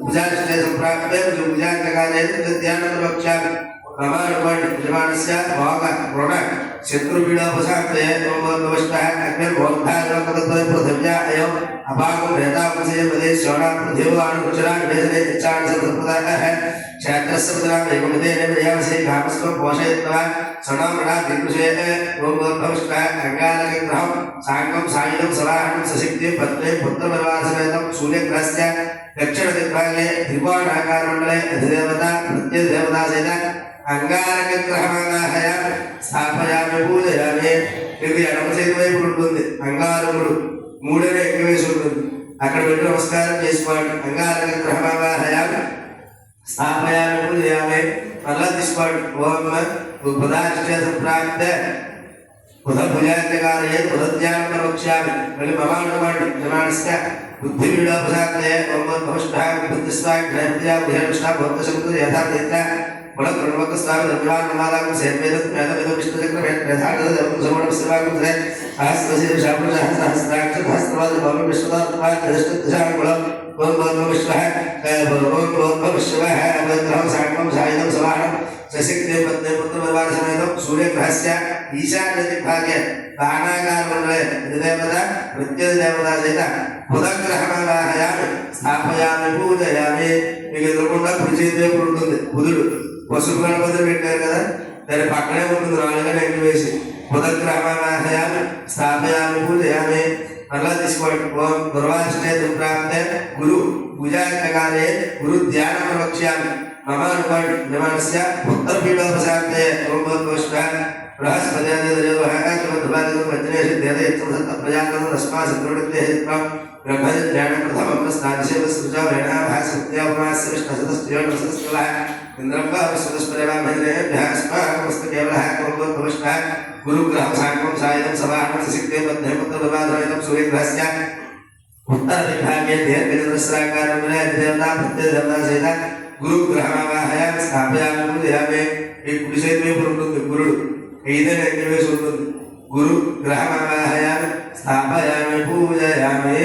भुजाष्टे संप्राप्ते भुजान्तकाले ध्यानप्रवक्ष्यामि प्रमाणस्य भाग ऋण शत्रुपीडोपशान्तये नमोस्तः अग्निर्भोक्तारकतत्वे पृथिव्या अयं अभागं भेदांशे पदे श्रवणा पृथिव्यानुचरा वेदने इच्छान् संप्रदायः क्षेत्रस्य पुत्रान् एकमतेन प्रयासे कामस्त्वं पोषयित्वा सणामणा दिग्विषये नमोस्तः अङ्गारकग्रहं साङ्गं सायुधं सवाहनं सशक्तिं पत्नी पुत्रपरिवारसमेतं सूर्यग्रहस्य दक्षिणदिग्भागे त्रिकोणाकारमण्डले अधिदेवता प्रत्ययदेवता सहित अंगारकग्रहमागाहय स्थापयामि पूजयामि ఇది ఎడమ చేతి వైపు ఉంటుంది అంగారకుడు మూడనే ఎక్కువేసి ఉంటుంది అక్కడ పెట్టి నమస్కారం చేసుకోండి అంగారకగ్రహమాగాహయ స్థాపయామి పూజయామి మళ్ళా తీసుకోండి ఓం ఉపదాష్టే సంప్రాప్తే బుధభుజాంతకారయే బుధధ్యానం ప్రవక్ష్యామి మళ్ళీ మమానుకోండి జమానస్య బుద్ధిపీడోపశాంతయే ఓం భవష్ఠా బుద్ధిస్వాగ్రహ్యా బుధేష్ఠా భక్తశక్తి యథాతీత్య बलकर्मक स्वामी धर्मवान नमालाकं सेवेदत मेदमेद विष्णुचक्र मेधागत धर्म समण सेवाकं थे सहस्रशीर शापुर सहस्राक्ष सहस्रवाद भव विश्वदात्मान दृष्ट दिशां बलम ओम विश्वः ओम विश्वः अवग्रहं साङ्गं सायुधं सवाहनं सशक्तिं पत्नी पुत्रपरिवार समेतं सूर्यग्रहस्य ईशान्यदिग्भागे बाणाकारमण्डले अधिदेवता प्रत्ययदेवता सहित बुधग्रहमावाहयामि स्थापयामि पूजयामि మీకు ఎదురుకుండా కుడి చేతి వైపు ఉంటుంది బుధుడు పసుపు గణపతి పెట్టారు కదా దాని పక్కనే ఉంటుంది నాలుగని ఎంగి వేసి బుధగ్రహమావాహయామి స్థాపయామి పూజయామి మరలా తీసుకోండి ఓం గురువాష్టే దుప్రాప్తే గురు భుజాంతకాలే గురు ధ్యానం ప్రవక్ష్యామి మమ అనుకోండి జమానస్య ఉత్తరపీఠోపశాంతే ఓం భోష్ఠ गुरुग्रह साङ्गं सायुधं सवाहनं सशक्तिं पत्नी पुत्रपरिवारसमेतं सूर्यग्रहस्य उत्तरदिग्भागे दीर्घचतुरस्राकारमण्डले अधिदेवता प्रत्ययदेवता सहित गुरुग्रहमावाहयामि स्थापयामि पूजयामि ఈ కుడి చేతి వైపు ఉంటుంది గురుడు ఐదనే ఎంగివేసి ఉంటుంది గురు గ్రహమావాహయామి స్థాపయామి పూజయామి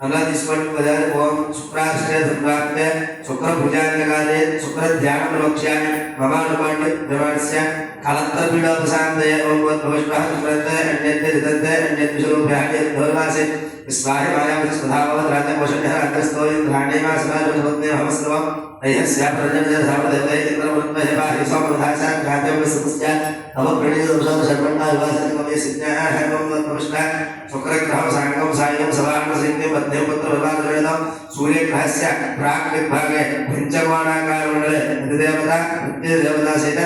అలా తీసుకోండి పదాలు ఓం శుక్రాష్టే సంప్రాప్తే శుక్రభుజాంతకాలే శుక్రధ్యానం ప్రవక్ష్యామి మమానుకోండి జమానస్య కలత్రపీడోపశాంతయే ఓం భవష్ఠः శుక్రతే అన్యతే రిదంతే అన్యద్విషరూప్యాణి ధోర్వాసే విస్వాహి మాయావతి స్వధావత్ రాజకోశన్యः అగ్రస్థోయింద్రాణీమాసనాభిషమత్నే హమస్రవం అయ్యస్య ప్రజనజ సామదేవతే ఇంద్రవృత్మహే బాహి సోమధాసా ఘాతవ్యసతస్య అవప్రణీతోషం శర్మణా వివాసతి కవే సిజ్ఞాః హేమం భవష్ఠः శుక్రగ్రహం సాంగం సాయుధం సవాహన సైన్యం పత్ని పుత్రపరివారసమేతం సూర్యగ్రహस्य ప్రాగ్విగ్భాగే పంచకోణాకారమండలే అధిదేవత ప్రత్యయదేవతా సహిత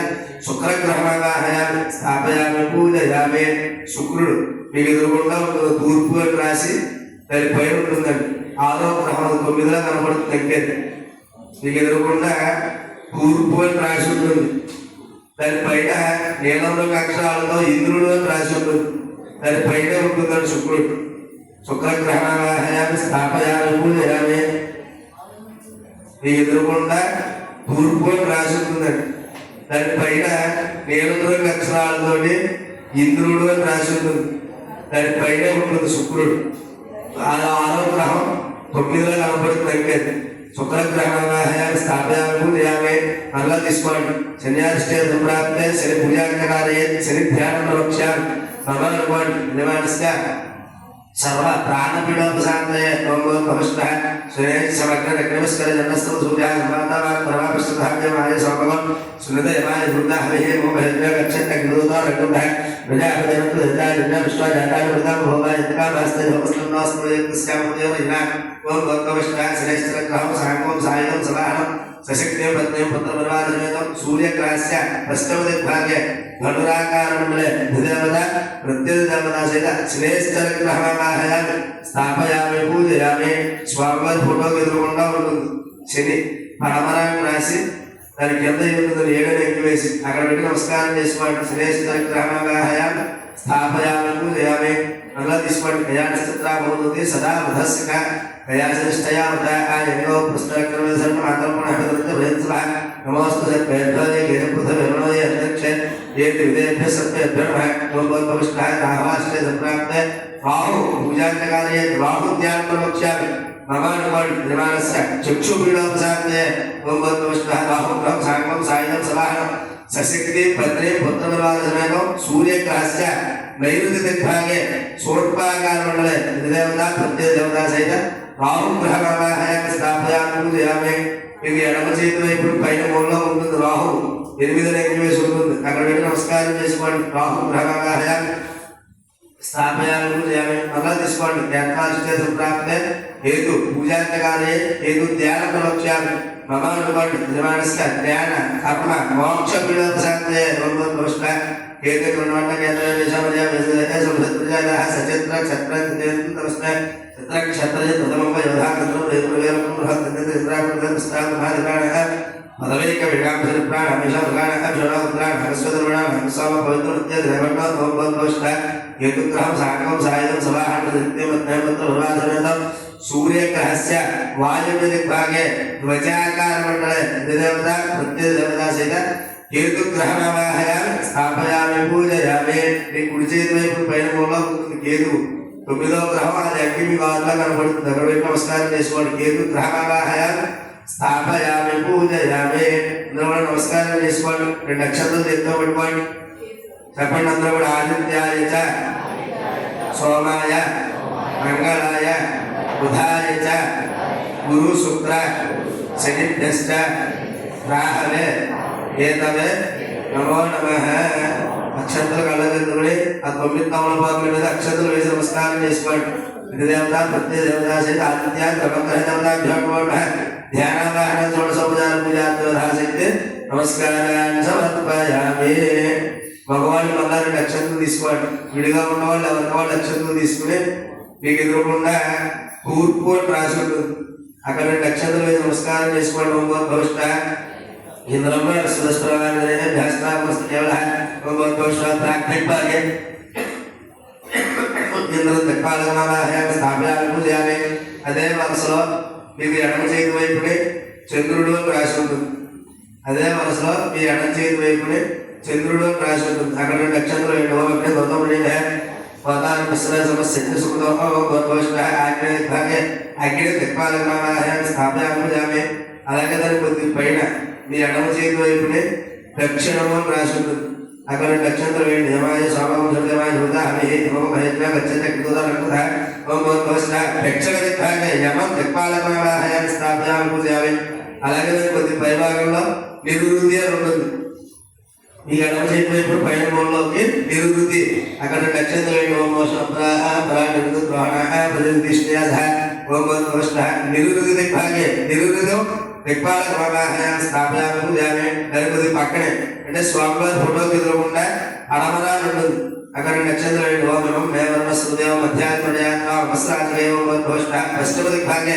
శుక్రగ్రహమావాహయామి స్థాపయామి పూజయామి శుక్రుడు మీకు ఎదురుకుండా తూర్పు అని రాసి దాని పైన ఉంటుందండి ఆరో గ్రహం 9లా కనపడుతుంది అంకేది మీకు ఎదురుకుండా తూర్పు అని రాసి ఉంటుంది దాని పైన నీలం రంగు అక్షరాలతో ఇంద్రుడు అని రాసి ఉంటుంది దాని పైన ఉంటుందండి శుక్రుడు శుక్రగ్రహమావాహయామి స్థాపయామి పూజయామి మీకు ఎదురుకుండా తూర్పు అని రాసి ఉంటుందండి దాని పైన నీలం రంగు అక్షరాలతో ఇంద్రుడు అని రాసి ఉంటుంది దాని పైన ఉంటుంది శుక్రుడు ఆరో గ్రహం 9లా కనపడుతుంది అంకేది శుక్రగ్రహమావాహయామి స్థాపయామి పూజయామి మరలా తీసుకోండి శన్యాష్టే సంప్రాప్తే శని భుజాంతకాలే శని ధ్యానం ప్రవక్ష్యామి మమ అనుకోండి నివానస్య सर्व प्राणपीडोपशान्तये ओम भवष्ठः सुरेश समग्रनग्नमस्कर जन्मस्तव सूर्याय मातावान् परमापश्चधाव्यमाय समभवं सुनदयमाय वृद्धाहवेः मोहयज्ञ गच्छन्त अग्निदूतो रघुभः प्रजापतिरन्तु धृताय जन्म विश्वा जाताय वृद्धा भोगाय यत्कामास्ते भवस्तु नास्तु यत्कस्यामुदयो इना ओम भवष्ठः सुरेशग्रहं साङ्गं सायुधं सवाहनं सशक्तिं पत्नीं पुत्रपरिवारसमेतं सूर्यग्रहस्य पश्चिमदिग्भागे धनुराकारमण्डले अधिदेवता प्रत्ययदेवता सहित श्रेष्ठग्रहमावाहयामि స్థాపయామి పూజయామి స్వామివారి ఫోటోకి ఎదురుకుండా ఉంటుంది శని పడమరాంగ రాసి దాని కింద ఉంటుంది ఏడని ఎక్కివేసి అక్కడ పెట్టి నమస్కారం చేసుకోండి శ్రేష్ఠగ్రహమావాహయామి స్థాపయామి పూజయామి అలా తీసుకోండి గయానచిత్రా భవతి సదా బుధస్క గయాచరిష్టయా యజ్ఞో పుస్తక్రమే సర్వమాతర్పణ నమోస్తు సర్వేభ్యోపృథవిర్ణోయ అధ్యక్షే ఏతి విదేభ్య సర్వేభ్యర్భవిష్ఠాయ రాహవాష్టే సంప్రాప్తే రాహు భుజాంతకాలే రాహు ధ్యానం ప్రవక్ష్యామి మమానుకోండి నిర్మాణస్య చక్షుపీడోపశాంతే ఓం భూర్భువస్సుః రాహుం గ్రహం సాంగం సాయుధం సవాహనం సశక్తి పత్రే పుత్రనిర్వాహసమేతం సూర్యగ్రహస్య నైరుతి దిగ్భాగే సోర్పాకారమండలే దేవతా ప్రత్యేకదేవతా సహిత రాహుం గ్రహమావాహయామి స్థాపయామి పూజయామి. మీకు ఎడమ చేతి వైపు పైన మూలలో ఉంటుంది రాహు 8 వేసి ఉంటుంది. అక్కడ వెళ్ళి నమస్కారం చేసుకోండి. రాహు గ్రహమావాహయామి స్థాపయామి పూజయామి. మళ్ళా తీసుకోండి. జ్ఞానాశ్చేత ప్రాప్తే హేతు పూజాంతకాలే హేతు ధ్యాన ప్రవక్ష్యామి మమానుకోండి నిర్మాణస్య ధ్యాన కర్మ మోక్ష పీడోపశాంతే ఓం భూర్భువస్సుః కేతే కృణ్వండ కేంద్ర విషమయ విజయ సంభృతజాయ సచిత్ర క్షత్ర తమస్మే చిత్ర క్షత్రజ ప్రథమం యోధా కంద్రం రేపువేరం బృహత్తంత్ర ఇంద్రాకుల స్థాన మహాదికాణః పదవైక విగాంశ ప్రాణ హమేష భగాణ అక్షరాంత్రాణ హస్వదర్వణ హంసవ పవిత్ర నిత్య ద్రవణ ఓం భూర్భువస్సుః కేతుగ్రహం సాంగం సాయుధం సవాహన నిత్యమత్నయమత్ర భవాసనేతం సూర్యగ్రహస్య వాయువ్య దిగ్భాగే ధ్వజాకారమండలే దేవతా ప్రత్యేకదేవతా సహిత కేతుగ్రహమావాహయామి స్థాపయామి పూజయామి. మీ కుడి చేతి వైపు పైన మూలలో ఉంటుంది కేతువు 9వ గ్రహం. అది అగ్ని మీ వారిలో కనబడుతుంది. అక్కడ వైపు నమస్కారం చేసుకోండి. కేతుగ్రహమావాహయామి స్థాపయామి పూజయామి. అందరూ కూడా నమస్కారం చేసుకోండి. 2 నక్షత్రాలు చేతితో పట్టుకోండి. చెప్పండి అందరూ కూడా ఆదిత్యాయ చ సోమాయ మంగళాయ బుధాయ చ గురు శుక్ర శనిభ్యశ్చ రాహవే ఏతవే నమో నమః. అక్షంతలు కళ్ళగెత్తుకుని ఆ 9 తమలపాకుల మీద అక్షంతలు వేసి నమస్కారం చేసుకోండి. ఇది దేవత ప్రత్యేక దేవతా సహిత ఆదిత్య నవగ్రహ దేవతాభ్యో ధ్యానావాహన షోడశోపచార పూజాసైతే నమస్కారాన్ని సమర్పయామి. మగవాళ్ళు మళ్ళా 2 అక్షంతలు తీసుకోండి. విడిగా ఉన్నవాళ్ళు ఎవరికి వాళ్ళు అక్షంతలు తీసుకుని మీకు ఎదురకుండా తూర్పు అని రాసి ఉంటుంది. అక్కడ 2 అక్షంతలు వేసి నమస్కారం చేసుకోండి. ఓం భూర్భువస్సుః ఇంద్రమే సుదస్ప్రవాహనే భ్యాస్తామస్తు కేవలః ఓం భూర్భువస్సుః ప్రాగ్దిగ్భాగే ఇంద్ర దిక్పాలకమావాహయామి స్థాపయామి పూజయామి. అదే మనసులో మీకు ఎడమ చేతి వైపుని చంద్రుడు అని రాసి ఉంటుంది. అదే మనసులో మీ ఎడమ చేతి వైపుని చంద్రుడు అని రాసి ఉంటుంది. అక్కడ 2 అక్షంతలు వేయండి. ఓం అగ్ని గౌతముడే వాతావరణ మిశ్ర సమస్య సుఖతో ఓం భూర్భువస్సుః ఆగ్నేయ దిగ్భాగే అగ్ని దిక్పాలకమావాహయామి స్థాపయామి పూజయామి. అలాగే దాని కొద్ది పైన మీ ఎడమ చేతి వైపునే దక్షిణము అని రాసి ఉంటుంది. అక్కడ 2 అక్షంతలు వేయండి. యమాయ సోమం ధృతమాయ ధృత హమి ఓం భయజ్ఞ గచ్చతే కృతోదరకృత ఓం భూర్భువస్సుః దక్షిణ దిక్భాగే యమం దిక్పాలకమావాహయామి స్థాపయామి పూజయామి. అలాగే దాని కొద్ది పై భాగంలో నిరువృత్తి అని ఉంటుంది. మీ ఎడమ చేతి వైపు పైన మూలలోకి నిరువృత్తి. అక్కడ 2 అక్షంతలు వేయండి. ఓం ప్రతిష్ఠయాధ ఓం భూర్భువస్సుః నిరువృత్తి దిక్భాగే నిరువృత్తి దిక్పాలకమావాహయామి స్థాపయామి పూజయామి. దాని కొద్ది పక్కనే అంటే స్వామివారి ఫోటోకి ఎదురకుండా అడమరా ఉంటుంది. అక్కడ 2 అక్షంతలు వేయండి. ఓం నమః దేవరణ సుదేవ మధ్యాత్మజయాత్మస్రాజయ ఓం భూర్భువస్సుః పశ్చిమ దిక్భాగే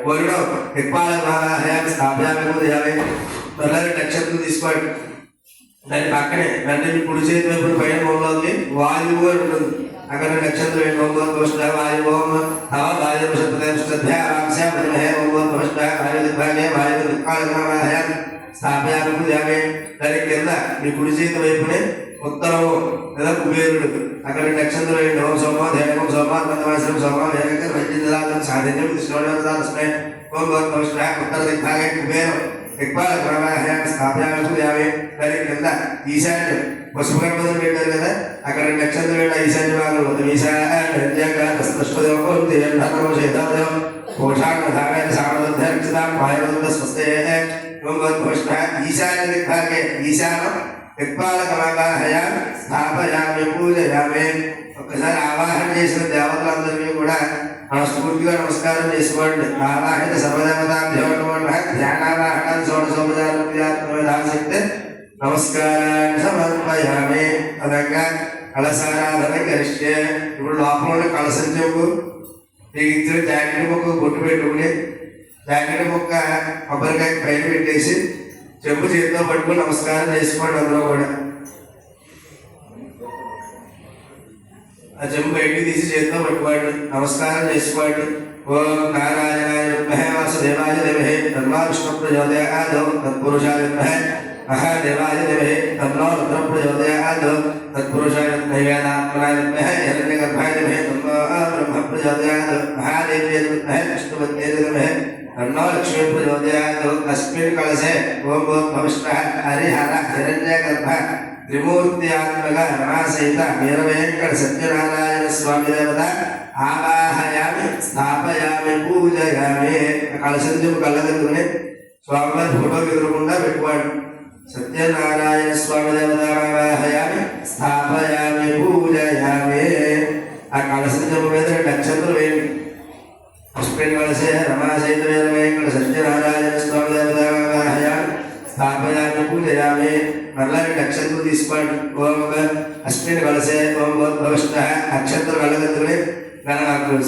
వరుణం దిక్పాలకమావాహయామి స్థాపయామి పూజయామి. మళ్ళీ 2 అక్షంతలు తీసుకోండి. దాని పక్కనే వెంటనే మీ కుడి చేతి వైపు పైన మూలలోకి వాయువు అని ఉంటుంది. అక్కడ 2 అక్షంతలు వేయండి. ఓం భూర్భువస్సుః వాయువు ఓం తవ వాయువు శ్రద్ధ ఓం భూర్భువస్సుః వాయు దిగ్భాగే వాయు దిక్పాలకమావాహయామి స్థాపయామి పూజయామి. దాని కింద మీ కుడి చేతి వైపునే ఉత్తరము లేదా కుబేరుడు. అక్కడ 2 అక్షంతలు వేయండి. ఓం సోమ ధైర్యం సోమ మందవాసం సోమ వేగంగా వైద్యం సాధిన్యం కృష్ణోదస్మే ఓం భూర్భువస్సుః ఉత్తర దిగ్భాగే కుబేరం దిక్పాలకమావాహయామి స్థాపయామి పూజయామి. దాని కింద ఈశాన్యం పసుపు గణపతులు పెట్టారు కదా. అక్కడ 2 అక్షంతలు వేయండి. ఈశాన్య భాగంలో ఈశాన్యం పోషాణధారణ సామర్థ్యం వాయువంత స్వస్తే ఓం భూర్భువస్సుః ఈశాన్య దిగ్భాగే ఈశానం దిక్పాలకమావాహయామి స్థాపయామి పూజయామి. ఒక్కసారి ఆవాహన చేసిన దేవతలందరినీ కూడా మనస్ఫూర్తిగా నమస్కారం చేసుకోండి. ఆవాహిత సర్వదేవతాభ్యో నమో నమః. ధ్యానావాహన షోడశోపచార పూజాసైతే నమస్కారాన్ని సమర్పయామి. అదనంగా కలశారాధన కరిష్యే. ఇప్పుడు లోపల కలశం చెంబు మీకు ఇచ్చిన జాకెట్ మొక్క బొట్టు పెట్టుకుని జాకెట్ మొక్క కొబ్బరికాయ పైన పెట్టేసి చెంబు చేతితో పట్టుకుని నమస్కారం చేసుకోండి. అందరూ కూడా ఆ చెంబు బయటికి తీసి చేతితో పట్టుకోండి. నమస్కారం చేసుకోండి. ఓం నారాయణాయ విద్మహే వాసుదేవాయ ధీమహి తన్నో విష్ణుః ప్రచోదయాత్. ఓం తత్పురుషాయ విద్మహే महादेवाय धीमहि तन्नो रुद्रः प्रचोदयात् तत्पुरुषाय विद्महे हिरण्यगर्भाय धीमहि तन्नो ब्रह्म प्रचोदयात् महादेव्यै विद्महे विष्णुपत्न्यै धीमहि तन्नो लक्ष्मी प्रचोदयात् अस्मिन् कलशे ओम भविष्ठः हरिहर हिरण्यगर्भः त्रिमूर्त्यात्मक रमासहित वीरवेंकट सत्यनारायण स्वामी देवता आवाहयामि स्थापयामि पूजयामि कलशं कళ్ళగట్టుకుని స్వామివారి ఫోటోకి ఎదురుకుండా పెట్టుకోండి సత్యనారాయణ స్వామి దేవత ఆవాహయామి స్థాపయామి పూజయామి ఆ కలశం మీద నక్షత్రం వేయండి పుష్పేణ కలశే రమాసహిత वीरवेंकट సత్యనారాయణ స్వామి దేవత ఆవాహయామి స్థాపయామి పూజయామి మరలా నక్షత్రం తీసుకోండి ఓం అశ్విని కలశే ఓం భవిష్ఠ నక్షత్రం కళ్ళగట్టుకుని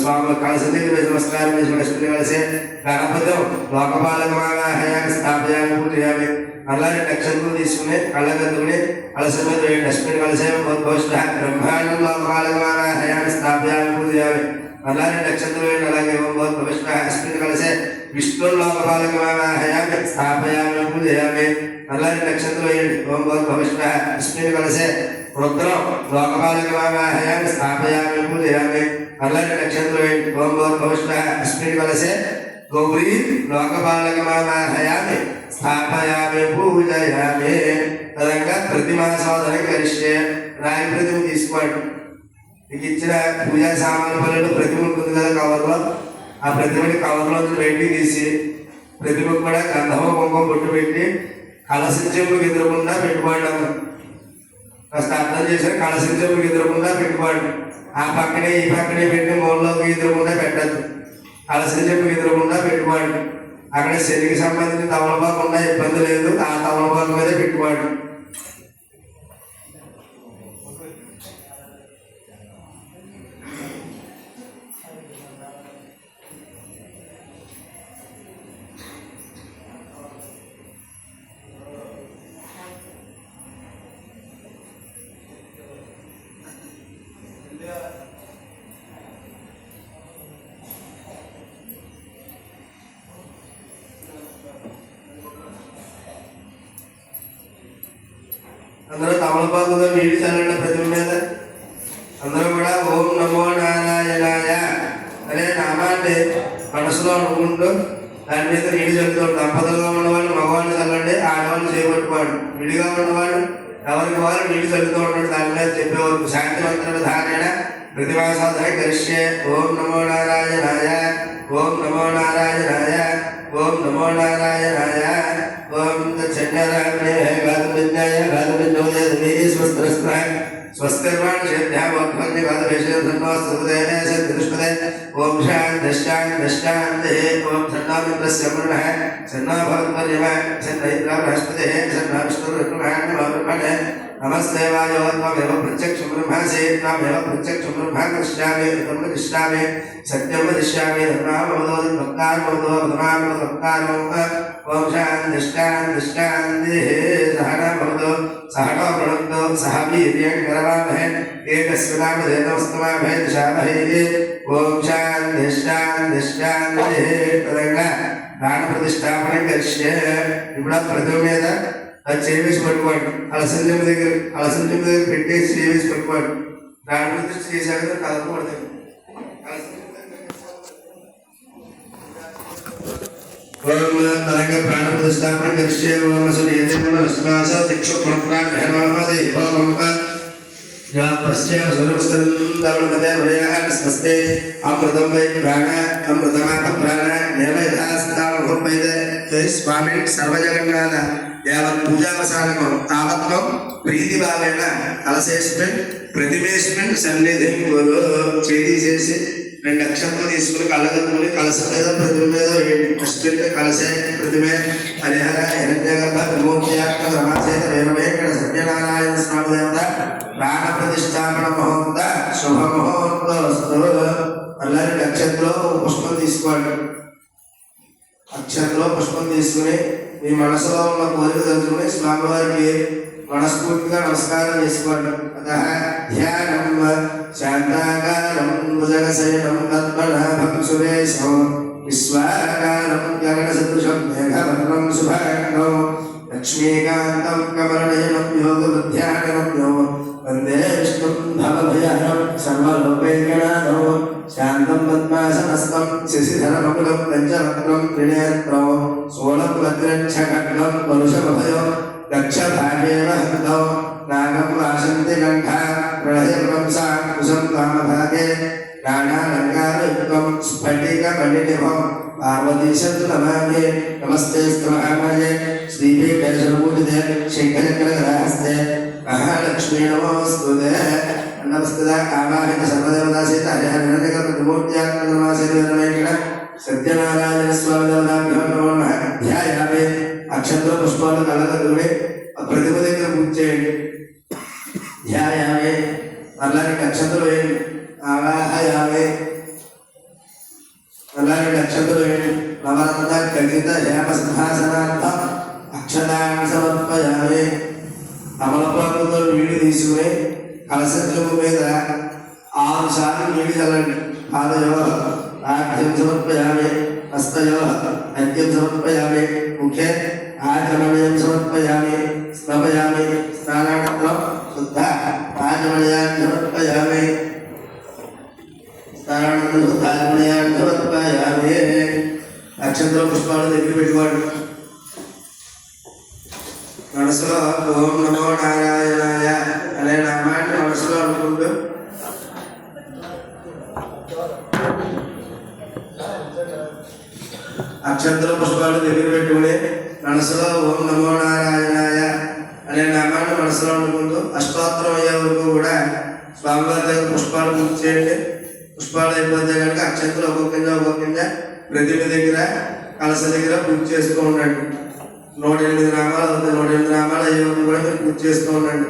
స్వామి కలశం దగ్గర నమస్కారం చేసుకుని అశ్విని కలశే గణపతి లోకపాలకమావాహయామి స్థాపయామి పూజయామి మరలా నక్షత్రం తీసుకుని కళ్ళగట్టుకుని కలశం మీద అశ్విని కలశే భవిష్ఠ బ్రహ్మాండం లోకపాలకమావాహయామి స్థాపయామి పూజయామి మరలా నక్షత్రం అలాగే ఓం భవిష్ఠ అశ్విని కలశే విష్ణు లోకపాలకమావాహయామి స్థాపయామి పూజయామి నల్లని నక్షత్రం వేయండి ఓం భవిష్ఠ అశ్విని కలశే రుద్రం లోకపాలకమావాహయామి స్థాపయామి పూజయామి నల్లని నక్షత్రం వేయండి ఓం భవిష్ఠ అశ్విని కలశే గౌరీ లోకపాలకమావాహయామి స్థాపయామి పూజయామి తదంగా ప్రతిమాసోదన కరిష్యే రాయి ప్రతిమ తీసుకోండి మీకు ఇచ్చిన పూజా సామాన్ల పనులు ప్రతిమ ఉంటుంది కదా కవర్లో ఆ ప్రతిమని కవర్లో బయటికి తీసి ప్రతిమకు కూడా గంధమ కుంకుమ బొట్టు పెట్టి కలసించముకు ఎదురకుండా పెట్టుకోండి కాస్త అర్థం చేశారు కలసించముకు ఎదురకుండా పెట్టుకోండి ఆ పక్కనే ఈ పక్కనే పెట్టి మూలలోకి ఎదురకుండా పెట్టద్దు కలసించముకు ఎదురకుండా పెట్టుకోండి అక్కడ శనికి సంబంధించిన తమలపాకు ఉన్న ఇబ్బంది లేదు ఆ తమలపాకు మీదే పెట్టుకోండి అందరూ తమలపాకుతో నీళ్ళు చల్లండి ప్రతిమ మీద అందరూ కూడా ఓం నమో నారాయణాయ అనే నామాన్ని మనసులో అనుకుంటూ దాని మీద నీళ్ళు చల్లుతాడు. దంపతులుగా ఉన్నవాళ్ళు మగవాళ్ళు చల్లండి, ఆడవాళ్ళు చేపట్టుకోండి. విడిగా ఉన్నవాళ్ళు ఎవరికి వాళ్ళు నీళ్ళు చల్లుతూ ఉంటాడు. దాని మీద చెప్పేవారు శాంతివంతుల విధానైన ప్రతిమాసాధన కరిష్యే ఓం నమో నారాయణాయ ఓం నమో నారాయణాయ ఓం నమో నారాయణాయ ఓం తచ్చన్యరాగ్నే గాతుమిజ్ఞాయ గాతుమిజ్ఞోదయే స్వస్త్రస్త్రాయ స్వస్తిర్వాణి శేభ్యः వక్ఫల్ని గాతువేషధన్వాస్తుదే సద్దిష్పదే ఓం శాంతిశ్శాంతిశ్శాంతి ఓం సన్నామిత్రస్య మృణః సన్నా భగవద్వర్యమ సన్నైత్రా బృహస్పతిః సన్నా విష్ణుర్బ్రహ్మణే नमस्ते वायो त्वमेव प्रत्यक्षं ब्रह्मासि त्वमेव प्रत्यक्षं ब्रह्मा करिष्यामि तं करिष्यामि सत्यं वदिष्यामि धर्मामवदो भक्तामवदो धर्मामवदो ओम शान्तिश्शान्तिश्शान्तिः सहनामवदो सहनो भुनक्तु सह वीर्यं करवावहै एकस्मिन्नामधेनमस्तमाभे दिशामहे ओम शान्तिश्शान्तिश्शान्तिः तदङ्गा प्राणप्रतिष्ठापनं करिष्ये ఇప్పుడు ప్రతిమ మీద అది చేవేసి పట్టుకోండి. అలసంజం దగ్గర పెట్టేసి చేవేసి పట్టుకోండి. దాని మీద చేశాక కలపకూడదు. ఓం తరంగ ప్రాణ ప్రతిష్టాపన కరిష్యే ఓం సూర్యేంద్ర విశ్వాస దిక్షు ప్రాణ హేమదే ఓం స్వస్తే అమృతం వై ప్రాణ అమృతమాత ప్రాణ నేమైతే స్వామి సర్వజగన్నాథ యావత్ పూజావసానకం తావత్వం ప్రీతిభావేన కలశేస్మిన్ ప్రతిమేస్మిన్ సన్నిధిం గురు చేసి రెండు అక్షంతలు తీసుకుని కళ్ళగట్టుకుని కలశం మీద ప్రతిమ మీద అశ్విని కలశే ప్రతిమే హరిహర హిరణ్యగర్భ విమోక్యాత్మ రమాచేత वीरवेंकट సత్యనారాయణ స్వామి దేవత ప్రాణ ప్రతిష్టాపన ముహూర్త శుభ ముహూర్తస్తు. అల్లరి నక్షత్రంలో పుష్పం తీసుకోండి. అక్షంతలో పుష్పం తీసుకుని మీ మనసులో ఉన్న కోరిక తెలుసుకుని స్వామివారికి మనస్ఫూర్తిగా నమస్కారం చేసుకోండి. అతః ధ్యానం శాంతాకారం భుజగశయనం పద్మనాభం సురేశం విశ్వాకారం గగనసదృశం మేఘవర్ణం శుభాంగం लक्ष्मीकान्तं कमलनयनं योगबुद्ध्यानगम्यो वन्दे विष्णुं भवभयहरं सर्वलोकैकनाथं शान्तं पद्मासनस्थं शशिधरमकुलं पञ्चवक्त्रं त्रिनेत्रं सोलभद्रच्छखड्गं परुषमभयो दक्षभागेन हन्तौ नागं वासन्ति कण्ठा प्रणयप्रंसाकुशं वामभागे नानालङ्कारयुक्तं स्फटिकमणिनिभं पार्वतीशतु नमामि नमस्तेऽस्तु महामाये श्रीवेङ्कटेश्वरपूजिते शङ्खचक्रगदाहस्ते महालक्ष्मी नमोऽस्तुते नमस्ते आवाहित सर्वदेवता सहित हरिहरनिर्णयकर्तृमूर्त्यात्मनमासेन सत्यनारायण स्वामी देवताभ्यो नमो नमः ध्यायामि अक्षत्र पुष्पाలు కలగదుడే ప్రతిమ దగ్గర పూజ చేయండి ధ్యాయామి అలాగే అక్షంతలు వేయండి ఆవాహయామి అలాగే అక్షంతలు వేయండి నవరత్న ఖచ్చిత హేమ సింహాసనార్థ అక్షతాన్ని సమర్పయామి అమలపాకుతో నీళ్లు తీసుకుని కలశత్రము మీద 6 సార్లు నీళ్లు చల్లండి పాదయో ఆజ్యం సమర్పయామి హస్తయో అర్ఘ్యం సమర్పయామి ముఖే ఆచమనీయం సమర్పయామి స్నాపయామి స్నానానంతరం శుద్ధ ఆచమనీయాన్ని సమర్పయామి స్నానానంతరం శుద్ధ ఆచమనీయాన్ని సమర్పయామి అక్షంతర పుష్పాలు దగ్గర పెట్టుకోండి మనసులో ఓం నమో నారాయణాయ అనే నామాన్ని మనసులో అనుకుంటూ అక్షంతర పుష్పాలు దగ్గర పెట్టుకుని మనసులో ఓం నమో నారాయణాయ అనే నామాన్ని మనసులో అనుకుంటూ అష్టోత్తరం అయ్యే వరకు కూడా స్వామివారి దగ్గర పుష్పాలు పూజ చేయండి పుష్పాలు అయిపోతే కనుక అక్షంతలు ఒక్కొక్క ప్రతిమ దగ్గర కలస దగ్గర పూజ చేస్తూ ఉండండి 108 నామాలు 108 నామాలు అయ్యే వరకు కూడా మీరు పూజ చేస్తూ ఉండండి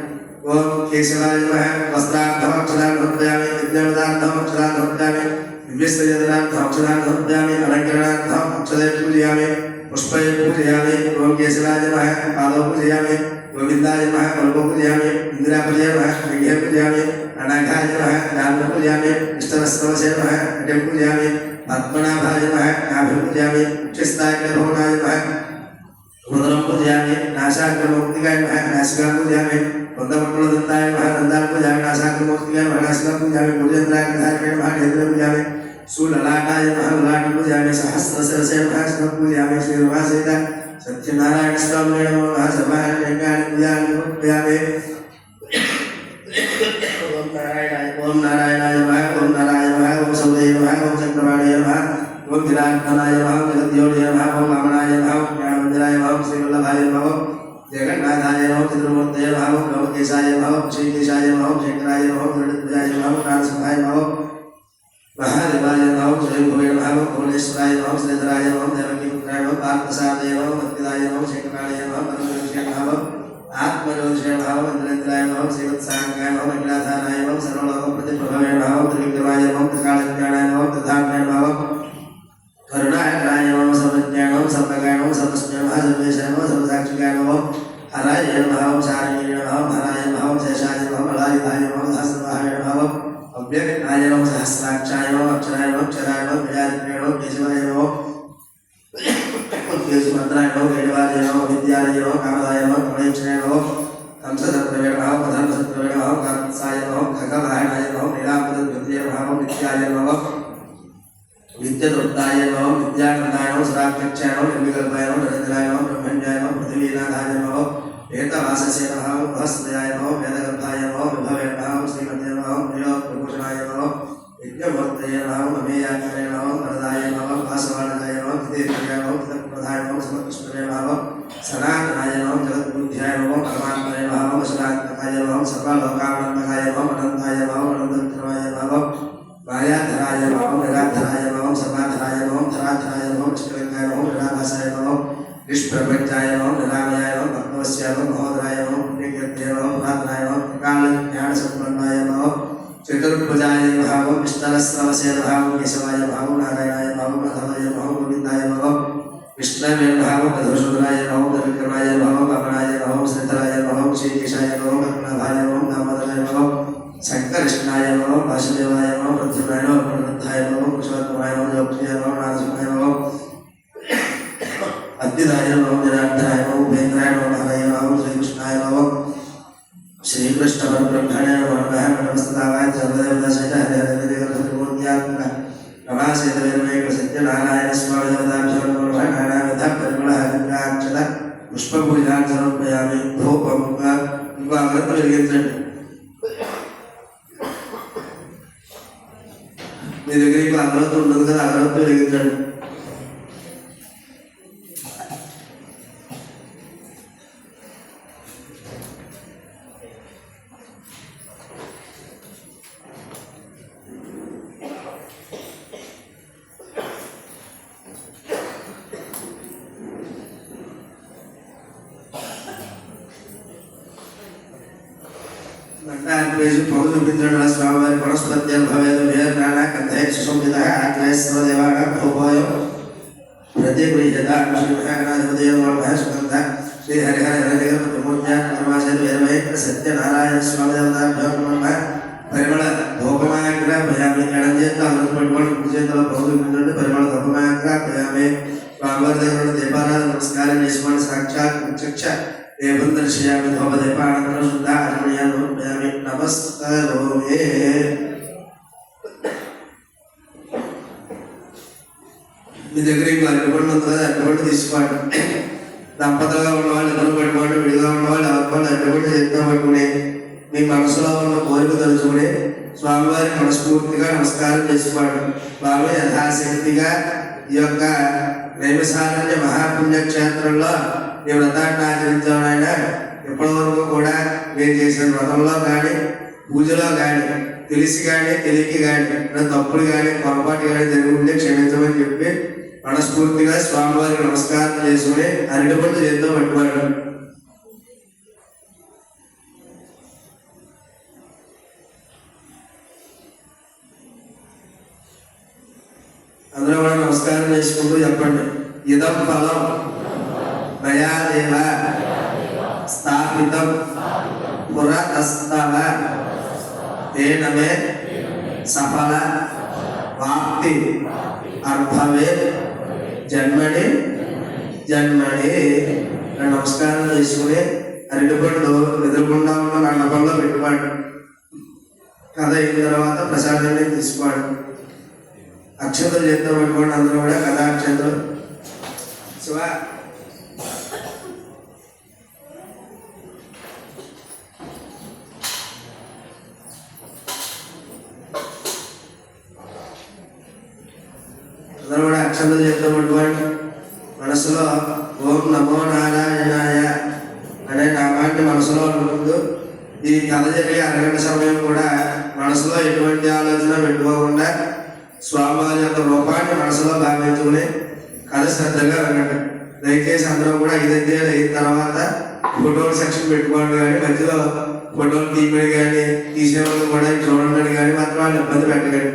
ఓం కేశవాయ నమః వస్త్రార్థం అక్షరాన్ని సమర్పయామి యజ్ఞపదార్థం అక్షరాన్ని సమర్పయామి दिव्यस्तयदनार्थं अक्षरान् समर्पयामि अलङ्करणार्थम् अक्षरे पूजयामि पुष्पै पूजयामि ओं केशवाय नमः पादौ पूजयामि गोविन्दाय नमः कल्पौ पूजयामि इन्दिरापदये नमः विघ्ने पूजयामि अनाघाय नमः नाम्ने पूजयामि इष्टवस्त्रवसे नमः कटे पूजयामि पद्मनाभाय नमः नाभि पूजयामि उच्चस्थाय भवनाय नमः उदरं पूजयामि नासाग्रमूर्तिकाय नमः नासिकां पूजयामि वन्दमण्डलदत्ताय नमः नन्दां पूजयामि नासाग्रमूर्तिकाय नमः नासिकां पूजयामि भुजन्द्राय नमः नेत्रं पूजयामि सुललाटाय नमः ललाटं पूजयामि सहस्रशिरसे नमः शिरं पूजयामि श्रीनिवाससहित सत्यनारायण स्वामिने नमो नमः सर्वाणि पूजयामि ओम नारायणाय नमः ओम नारायणाय नमः ओम सौदये नमः ओम चक्रवाणे नमः ओम विराटनाय नमः ओम जगद्योनिये नमः ओम वामनाय नमः ओम ज्ञानमन्दिराय नमः ओम श्रीवल्लभाय नमः ओम जगन्नाथाय नमः चतुर्मूर्तये नमः ओम नवकेशाय नमः ओम श्रीकेशाय नमः ओम शंकराय नमः ओम गणपतये नमः ओम नारसिंहाय नमः ओम महादेवाय नमः ओम श्रीभुवे नमः ओम भुवनेश्वराय नमः ओम श्रीधराय नमः ओम देवकीपुत्राय नमः पार्थसारथये नमः ओम भक्तिदाय नमः ओम शंकराय नमः परमेश्वराय नमः आत्मज्योतिषे नमः ओम इन्द्रेन्द्राय नमः ओम श्रीवत्सांगाय नमः ओम विघ्नाधाराय नमः ओम सर्वलोकप्रतिप्रभवे नमः ओम त्रिविक्रमाय नमः ओम त्रिकालज्ञानाय नमः ओम तथात्मने नमः ओम करुणाकराय नमः ओम सर्वज्ञाय नमः ओम सर्वज्ञाय नमः ओम सर्वस्मै नमः सर्वेशाय नमः सर्वसाक्षिकाय नमः ओम हराय नमः ओम शारङ्गिणे नमः ओम हराय नमः ओम शेषाय नमः ओम बलायुधाय नमः ओम सहस्रवाहाय नमः ओम अव्यक्ताय नमः सहस्राक्षाय नमः अक्षराय नमः अक्षराय नमः विजयादित्याय नमः केशवाय नमः केशवमन्त्राय नमः वेणवाय नमः विद्याय नमः कामदाय नमः कमलेक्षणे नमः कंससत्रवे नमः पधर्मसत्रवे नमः कर्मसाय नमः खगवाहनाय नमः नीलाम्बरज्योतिये नमः विद्याय नमः विद्यादत्ताय नमः विद्यानन्दाय नमः सदाक्षाय नमः निर्विकल्पाय नमः नरेन्द्राय नमः ब्रह्मण्याय नमः पृथ्वीनाथाय नमः वेदवाससे नमः बृहस्पतये नमः वेदगर्भाय नमः विभवे नमः श्रीमते नमः नीलोत्प्रभूषणाय नमः यज्ञमूर्तये नमः अमेयाज्ञाय नमः वरदाय नमः वासवानकाय नमः विदेहाय नमः विदप्रदाय नमः समकृष्णाय नमः सनातनाय नमः जगद्बुद्ध्याय नमः परमात्मने नमः वशनात्मकाय नमः सर्वलोकानन्दकाय नमः अनन्ताय नमः अनन्तविक्रमाय नमः मायाधराय नमः निराधराय नमः सर्वाधराय नमः धराधराय नमः चित्रकाय नमः निराभासाय नमः निष्प्रपञ्चाय नमः निरामयाय नमः भक्तवस्याय नमः महोदराय नमः पुण्यकीर्तये नमः पुरातनाय नमः कालज्ञानसम्पन्नाय नमः चतुर्भुजाय नमः विष्णुरस्रवसे नमः केशवाय नमः नारायणाय नमः माधवाय नमः गोविन्दाय नमः विष्णवे नमः मधुसूदनाय नमः त्रिविक्रमाय नमः वामनाय नमः श्रीधराय नमः श्रीकेशाय नमः पद्मनाभाय नमः दामोदराय नमः शङ्करकृष्णाय नमः वासुदेवाय नमः प्रद्युम्नाय नमः प्रद्युम्नाय नमः कुशवत्तमाय नमः जोगप्रियाय नमः नारसिंहाय नमः अद्विताय नमः निराधराय नमः ఉపేంద్రాయ నమః హరయే నమః శ్రీకృష్ణాయ నమః శ్రీకృష్ణ పరబ్రహ్మణే నమః నమస్తదాయ సర్వదేవతా సహిత హరిహరదేవతాత్మక రమాసేత వేదమేక సత్యనారాయణ స్వామి దేవతాభ్యో నమః నానావిధ పరిమళ హరిద్రాక్షత పుష్పపూజాన్ని సమర్పయామి. ధూపముగా ఇంకో అగరత్తులు వెలిగించండి. మీ దగ్గర ఇంకో అగరత్తు ఉంటుంది కదా, అగరత్తు వెలిగించండి. పొగ చూపించడం స్వామివారి వనస్పత్యాలు భవేదు నానా కంఠే సుసంహిత ఆగ్నేయ సర్వదేవాడ భూభోయం ప్రతిగృహ్యత సుగంధ శ్రీ హరిహర హరిహరమాసేతమై సత్యనారాయణ స్వామి దేవతాభ్యో నమః పరిమళ ధూపమాగ్రహయామి. ఎడం చేతిలో అమృత పట్టుకోండి, కుడి చేతిలో పొగ చూపించండి. పరిమళ ధూపమాగ్రహయామి. స్వామివారి దగ్గర దీపారాధన నమస్కారం చేసుకోండి. సాక్షాత్ ప్రత్యక్ష ఏవం దర్శయామి. ధూపదీపానందరం శుద్ధ ఆత్మనీయాన్ని సమర్పయామి. నమస్కారోమే. మీ దగ్గర ఇంకో అరటిపండు ఉంది కదా, అరటిపండు తీసుకోండి. దంపతులుగా ఉన్నవాళ్ళు ఇద్దరు పెట్టుకోండి, విడిగా ఉన్నవాళ్ళు ఎవరికోండి అరటిపండు చేతితో పట్టుకుని మీ మనసులో ఉన్న కోరిక తలుచుకుని స్వామివారికి మనస్ఫూర్తిగా నమస్కారం చేసుకోండి. స్వామి యథాశక్తిగా ఈ యొక్క నైమిషారణ్య మహాపుణ్యక్షేత్రంలో ఈ వ్రతాన్ని ఆచరించాం. ఆయన ఇప్పటి వరకు కూడా నేను చేసిన వ్రతంలో కానీ పూజలో కానీ తెలిసి కానీ తెలియక కానీ తప్పులు కానీ పొరపాటు కానీ జరిగి ఉంటే క్షమించమని చెప్పి మనస్ఫూర్తిగా స్వామివారికి నమస్కారం చేసుకుని అరటిపండు చేతితో పట్టుకోవడం. అందరూ కూడా నమస్కారం చేసుకుంటూ చెప్పండి. ఇదం ఫలం మయాదేవ స్థాపితం పురతస్తవ తేన మే సఫల వాప్తి అర్భవే జన్మని జన్మని. నమస్కారం చేసుకుని అరటిపండు ఎదురుకుండా ఉన్న రండపంలో పెట్టుకోండి. కథ అయిన తర్వాత ప్రసాదాన్ని తీసుకోండి. అక్షతలు చేత్తో పెట్టుకోండి. అందరూ కూడా కథాక్షతలు శివ అందరూ కూడా అక్షతలు చేత్తో పెట్టుకోండి. మనసులో ఓం నమో నారాయణాయ అనే నామాన్ని మనసులో అనుకుంటూ ఈ కథ జరిగే అరగంట సమయం కూడా మనసులో ఎటువంటి ఆలోచన పెట్టుకోకుండా స్వామివారి యొక్క రూపాన్ని మనసులో భావించుకుని కథ శ్రద్ధగా వినండి. దయచేసి అందరూ కూడా 5 అధ్యాయాలు అయిన తర్వాత ఫోటోలు సెక్షన్ పెట్టుకోండి. కానీ మధ్యలో ఫోటోలు తీయమని కానీ తీసేవాళ్ళు కూడా చూడండి కానీ మాత్రం వాళ్ళు ఇబ్బంది పెట్టకండి.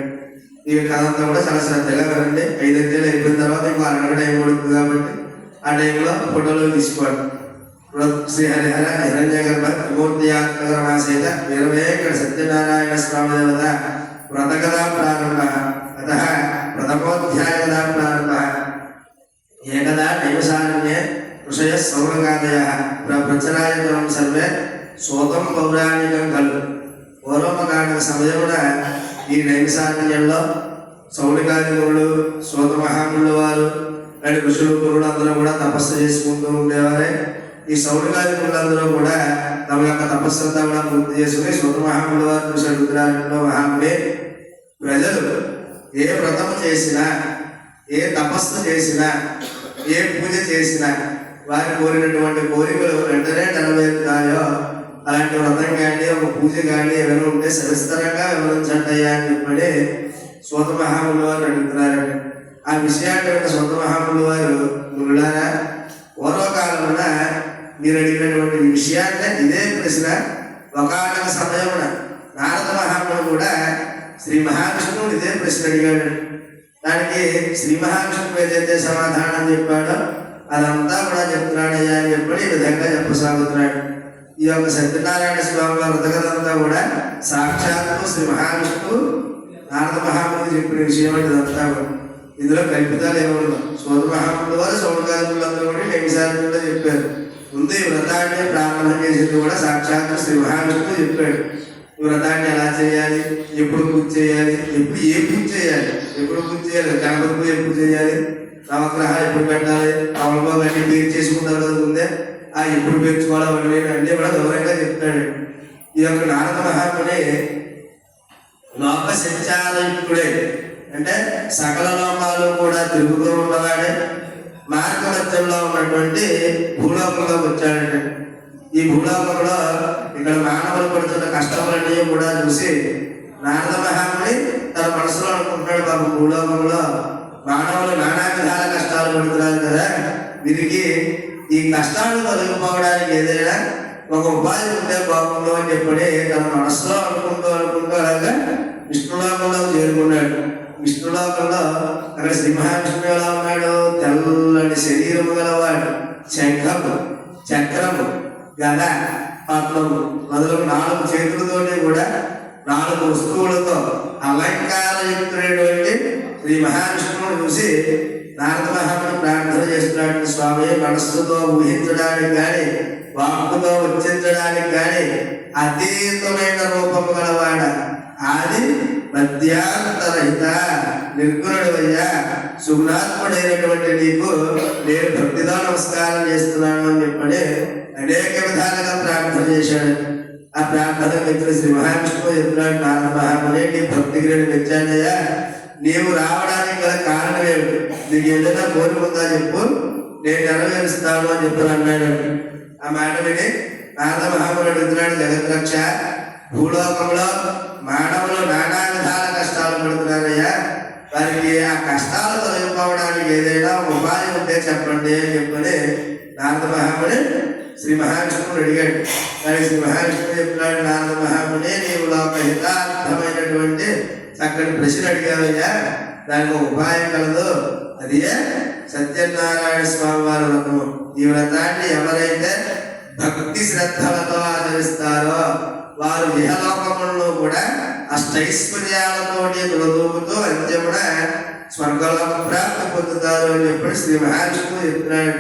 ఈ కథ అంతా కూడా చాలా శ్రద్ధగా వినండి. 5 అధ్యాయాలు అయిపోయిన తర్వాత ఇంకో అరగంట టైం పడుతుంది కాబట్టి ఆ టైంలో ఫోటోలు తీసుకోండి. శ్రీ హరిహర హిరణ్య గర్భ త్రిమూర్తి ఆత్మగరమాసేత వీరవేంకట సత్యనారాయణ స్వామి దేవత వ్రతకథా ప్రారంభ అతః ప్రథమోధ్యాయకథా ప్రారంభ. ఏకదా నైమిషారణ్యే ఋషయः సౌనకాదయः ప్రచరాయతనం సర్వే సోతం పౌరాణికం కలు. పూర్వకాలిక సమయమున ఈ నైమిషారణ్యంలో సౌనకాది మునులు సోత మహామునుల వారు అండ్ ఋషులు గురువులు అందరూ కూడా తపస్సు చేసుకుంటూ ఉండేవారే. ఈ సౌనకాది మునులందరూ కూడా తమ యొక్క తపస్సంతా కూడా పూర్తి చేసుకుని సోత మహామునుల వారు ఋషులు మహాముని ప్రజలు ఏ వ్రతము చేసినా ఏ తపస్సు చేసినా ఏ పూజ చేసినా వారి కోరినటువంటి కోరికలు వెంటనే నెరవేరుతాయో అలాంటి వ్రతం కానీ ఒక పూజ కానీ ఏమైనా ఉంటే సవిస్తరంగా వివరించండి అయ్యా అని చెప్పి సోత మహాముల వారు అడుగుతున్నారండి. ఆ విషయాన్ని సోత మహాముల వారు మునులారా పూర్వకాలమున మీరు అడిగినటువంటి విషయాన్ని ఇదే ప్రశ్న ఒకనొక సమయమున నారద మహాముడు కూడా శ్రీ మహావిష్ణువు ఇదే ప్రశ్న అడిగాడు. దానికి శ్రీ మహావిష్ణువు ఏదైతే సమాధానం చెప్పాడో అదంతా కూడా చెప్తున్నాడయ్యా అని చెప్పి ఈ విధంగా చెప్పసాగుతున్నాడు. ఈ యొక్క సత్యనారాయణ స్వామి వారి వ్రతకథంతా కూడా సాక్షాత్తు శ్రీ మహావిష్ణువు నారద మహాముడు చెప్పిన విషయం ఇదంతా కూడా. ఇందులో కల్పితాలు ఏమన్నా సోద మహాముడు వారు సౌనకాదులందరూ కూడా నైమిషారణ్యంలో చెప్పారు. ముందు ఈ వ్రతాన్ని ప్రారంభం చేసింది కూడా సాక్షాత్ శ్రీ మహావిష్ణువు చెప్పాడు. ఈ వ్రతాన్ని ఎలా చేయాలి, ఎప్పుడు పూజ చేయాలి, ఎప్పుడు ఏ పూజ చేయాలి, ఎప్పుడు పూజ చేయాలి, గణపతి పూజ ఎప్పుడు చేయాలి, నవగ్రహాలు ఎప్పుడు పెట్టాలి, అవలంబాబు అన్ని పేరు చేసుకుంటారు కదా ముందే, ఆ ఎప్పుడు పేర్చుకోవాలి అవన్నీ అన్నీ కూడా వివరంగా చెప్తాడు. ఈ యొక్క నారద మహాత్ముని లోక సంచారయుక్తుడే, అంటే సకల లోకాలు కూడా తిరుగుతూ ఉన్నవాడే మార్గమధ్యంలో ఉన్నటువంటి భూలోకంలోకి వచ్చాడంటే, ఈ భూలోకంలో ఇక్కడ మానవులు పడుతున్న కష్టములన్నీ కూడా చూసి నారద మహాముని తన మనసులో అనుకుంటున్నాడు, బాబు భూలోకంలో మానవులు నానా విధాల కష్టాలు పడుతున్నారు కదా, వీరికి ఈ కష్టాలు తొలగిపోవడానికి ఏదైనా ఒక ఉపాయం ఉంటే బాగుండు అని చెప్పని తన మనసులో అనుకుంటూ అలాగా విష్ణులోకంలో చేరుకున్నాడు. విష్ణులోకంలో అక్కడ శ్రీ మహావిష్ణువు ఎలా ఉన్నాడు, తెల్లటి శరీరము గలవాడు, శంఖము, చక్రము, గద, పద్మము మొదలు 4 చేతులతోటి కూడా 4 వస్తువులతో అలంకారయుక్తుడైనటువంటి శ్రీ మహావిష్ణువును చూసి నారద మహాముని ప్రార్థన చేస్తున్నాడు. స్వామి, మనస్సుతో ఊహించడానికి కానీ వాక్కుతో ఉచ్చరించడానికి కానీ అతీతమైన రూపము గలవాడ, ఆది మధ్యాంతరహిత నిర్గుణుడయ్యా, సుగుణాత్ముడైనటువంటి నీకు నేను భక్తితో నమస్కారం చేస్తున్నాను అని చెప్పని అనేక విధాలుగా ప్రార్థన చేశాడు. ఆ ప్రార్థన వ్యక్తులు శ్రీ మహావిష్ణువు చెప్తున్నాడు, నారద మహాముని నీ భక్తికి నేను మెచ్చానయ్యా, నీవు రావడానికి గల కారణం ఏమిటి, నీకు ఏదైనా కోరిక ఉందా చెప్పు, నేను నెరవేరుస్తాను అని చెప్పి అన్నాడు. ఆ మాట విని నారద మహాముని అడుగుతున్నాడు, జగద్రక్ష, భూలోకంలో మానవులు నానా విధాల కష్టాలు పడుతున్నారయ్యా, వారికి ఆ కష్టాలు తొలగిపోవడానికి ఏదైనా ఉపాయం ఉంటే చెప్పండి అని చెప్పని నారద మహాముని శ్రీ మహావిష్ణువుని అడిగాడు. కానీ శ్రీ మహావిష్ణువు చెప్తున్నాడు, నారద మహాముని నీవు లోకహితార్థమైనటువంటి చక్కటి ప్రశ్న అడిగావయ్యా, దానికి ఒక ఉపాయం కలదు, అదే సత్యనారాయణ స్వామి వారి వ్రతము. ఈ వ్రతాన్ని ఎవరైతే భక్తి శ్రద్ధలతో ఆచరిస్తారో వారు ఇహలోకములను కూడా అష్టైశ్వర్యాలతోటి తులదూపుతూ అంత్యమున స్వర్గలోక ప్రాప్తి పొందుతారు అని చెప్పి శ్రీ మహావిష్ణువు చెప్తున్నాడు.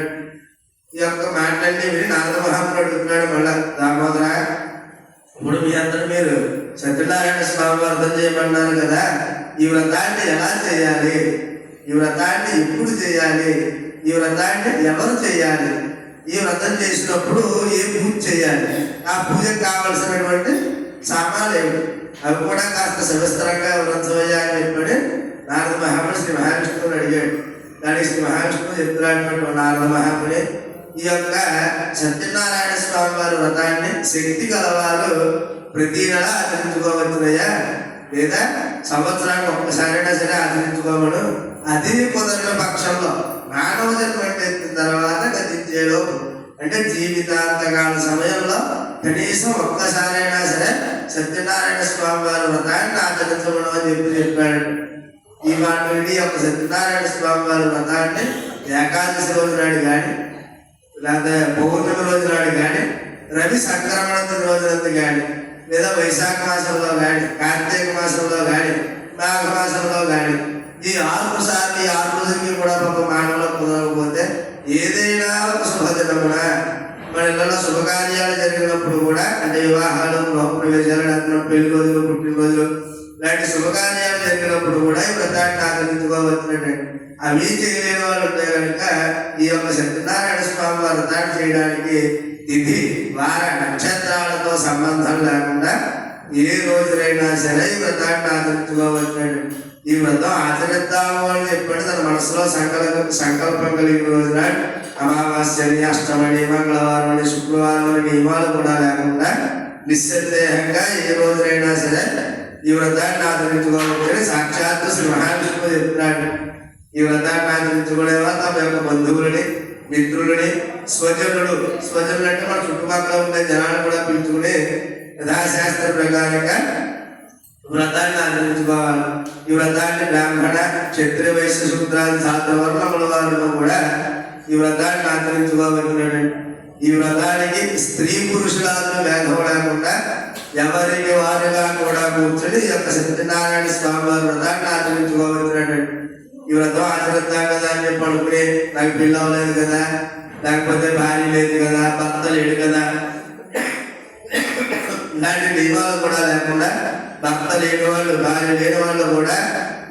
ఈ యొక్క మాటలన్నీ విని నారద మహాముని అడుగుతున్నాడు, మళ్ళా దామోదర, ఇప్పుడు మీ అందరూ మీరు సత్యనారాయణ స్వామి వ్రతం చేయమన్నారు కదా, ఈ వ్రతాన్ని ఎలా చేయాలి, ఈ వ్రతాన్ని ఎప్పుడు చేయాలి, ఈ వ్రతాన్ని ఎవరు చేయాలి, ఈ వ్రతం చేసినప్పుడు ఏ పూజ చేయాలి, ఆ పూజకు కావలసినటువంటి సామాన్లు ఏమిటి, అవి కూడా కాస్త సవిస్తరంగా వ్రతమయ్యా అని చెప్పని నారద మహాముని శ్రీ మహావిష్ణువుని అడిగాడు. దానికి శ్రీ మహావిష్ణువు చెప్తున్నాడు, నారద మహాముని, ఈ యొక్క సత్యనారాయణ స్వామి వారి వ్రతాన్ని శక్తి గలవారు ప్రతి నెల ఆచరించుకోవచ్చునయ్యా, లేదా సంవత్సరానికి ఒక్కసారైనా సరే ఆచరించుకోవడం, అది కుదరని పక్షంలో మానవ జన్మ ఎత్తిన తర్వాత గతించేలో, అంటే జీవితాంతకాల సమయంలో కనీసం ఒక్కసారైనా సరే సత్యనారాయణ స్వామి వారి వ్రతాన్ని ఆచరించడం అని చెప్పాడు. ఈ మాట నుండి ఒక సత్యనారాయణ స్వామి వారి వ్రతాన్ని ఏకాదశి రోజు నాడు కానీ, లేదా పౌర్ణమి రోజు నాడు కానీ, రవి సంక్రమణ రోజునందు కానీ, లేదా వైశాఖ మాసంలో కానీ, కార్తీక మాసంలో కానీ, మాఘ మాసంలో కానీ, ఈ 6 సార్లు ఈ 6 రోజులకి కూడా ఒక మానవులు కుదరకపోతే ఏదైనా ఒక శుభదినమున మన ఇళ్ళలో శుభకార్యాలు జరిగినప్పుడు కూడా, అంటే వివాహాలు, గృహప్రవేశాలు, లేకపోతే పెళ్లి రోజులు, పుట్టినరోజులు లాంటి శుభకార్యాలు జరిగినప్పుడు కూడా ఈ వ్రతాన్ని ఆచరించుకోవచ్చునండి. అవి చేయలేని వాళ్ళు ఉంటే కనుక ఈ యొక్క సత్యనారాయణ స్వామి వారి వ్రతాన్ని చేయడానికి తిథి, వార, నక్షత్రాలతో సంబంధం లేకుండా ఏ రోజులైనా సరే ఈ వ్రతాన్ని ఆచరించుకోవచ్చునండి. ఈ వ్రతం ఆచరిద్దాము అని చెప్పి తన మనసులో సంకల్పం కలిగిన రోజున అమావాస్యని, అష్టమని, మంగళవారం అని, శుక్రవారం అని నియమాలు కూడా లేకుండా నిస్సందేహంగా ఏ రోజునైనా సరే ఈ వ్రతాన్ని ఆచరించుకోవచ్చని సాక్షాత్తు శ్రీ మహావిష్ణువు చెప్తున్నాడు. ఈ వ్రతాన్ని ఆచరించుకునేవా తమ యొక్క బంధువులని, మిత్రులని, స్వజనులు అంటే మన చుట్టుపక్కల ఉండే జనాలు కూడా పిలుచుకుని యథాశాస్త్ర ప్రకారంగా వ్రతాన్ని ఆచరించుకోవాలి. ఈ వ్రతాన్ని బ్రాహ్మణ, క్షత్రియ, వైశ్య, శూద్రాది 7 వర్ణముల వారిలో కూడా ఈ వ్రతాన్ని ఆచరించుకోగలుగుతున్నాడు. ఈ వ్రతానికి స్త్రీ పురుషులను భేదం లేకుండా ఎవరికి వారుగా కూడా కూర్చొని ఈ యొక్క సత్యనారాయణ స్వామి వారి వ్రతాన్ని ఆచరించుకోగలుగుతున్నాడు. ఈ వ్రతం ఆచరిద్దాం కదా అని చెప్పి అనుకుని నాకు పిల్ల అవ్వలేదు కదా, లేకపోతే భార్య లేదు కదా, భర్త లేడు కదా, ఇలాంటి నియమాలు కూడా లేకుండా భర్త లేని వాళ్ళు, భార్య లేని వాళ్ళు కూడా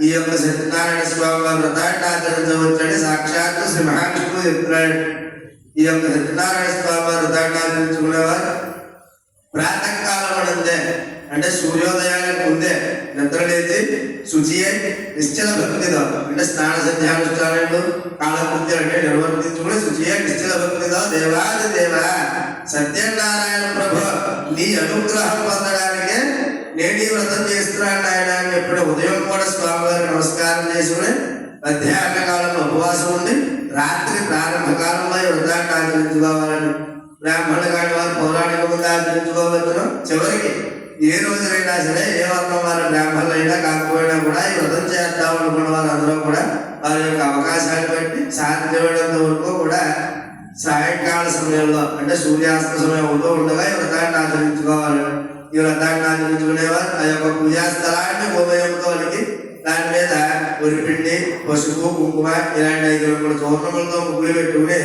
ఈ యొక్క సత్యనారాయణ స్వామి వారి వ్రతాన్ని ఆచరించవచ్చని సాక్షాత్తు శ్రీ మహావిష్ణువు చెప్తున్నాడు. ఈ యొక్క సత్యనారాయణ స్వామి వారి వ్రతాన్ని ఆచరించుకునేవారు ప్రాతకాలం అంతే, అంటే సూర్యోదయానికి ముందే నిద్ర లేచి శుచి అయి నిశ్చల భక్తితో, అంటే స్నాన సంధ్యానుష్ఠానాలు కాలకృత్యాలు అంటే నిర్వర్తించుకుని శుచి అయి నిశ్చల భక్తితో దేవాది దేవ సత్యనారాయణ ప్రభు నీ అనుగ్రహం పొందడానికే నేను ఈ వ్రతం చేస్తున్నాను ఆయన అని చెప్పిన ఉదయం కూడా స్వామివారికి నమస్కారం చేసుకుని మధ్యాహ్న కాలంలో ఉపవాసం ఉండి రాత్రి ప్రారంభ కాలంలో ఈ వ్రతాన్ని ఆచరించుకోవాలని బ్రాహ్మణులు కాని వారు పౌరాణిక ముందు ఆచరించుకోవచ్చు. చివరికి ఏ రోజులైనా సరే ఏ వర్గం వారి బ్రాహ్మణులైనా కాకపోయినా కూడా ఈ వ్రతం చేద్దాం అనుకున్న వారందరూ కూడా వారి యొక్క అవకాశాన్ని బట్టి సాధ్యమైనంత వరకు కూడా సాయంకాల సమయంలో అంటే సూర్యాస్త సమయం అవుతూ ఉండగా ఈ వ్రతాన్ని ఆచరించుకోవాలి. ఈ వ్రతాన్ని ఆచరించుకునేవారు ఆ యొక్క పూజా స్థలాన్ని గోమయంతో అలికి దాని మీద ఒరిపిండి, పసుపు, కుంకుమ ఇలాంటి 5 రంగుల చూర్ణములతో ముగ్గులు పెట్టుకుని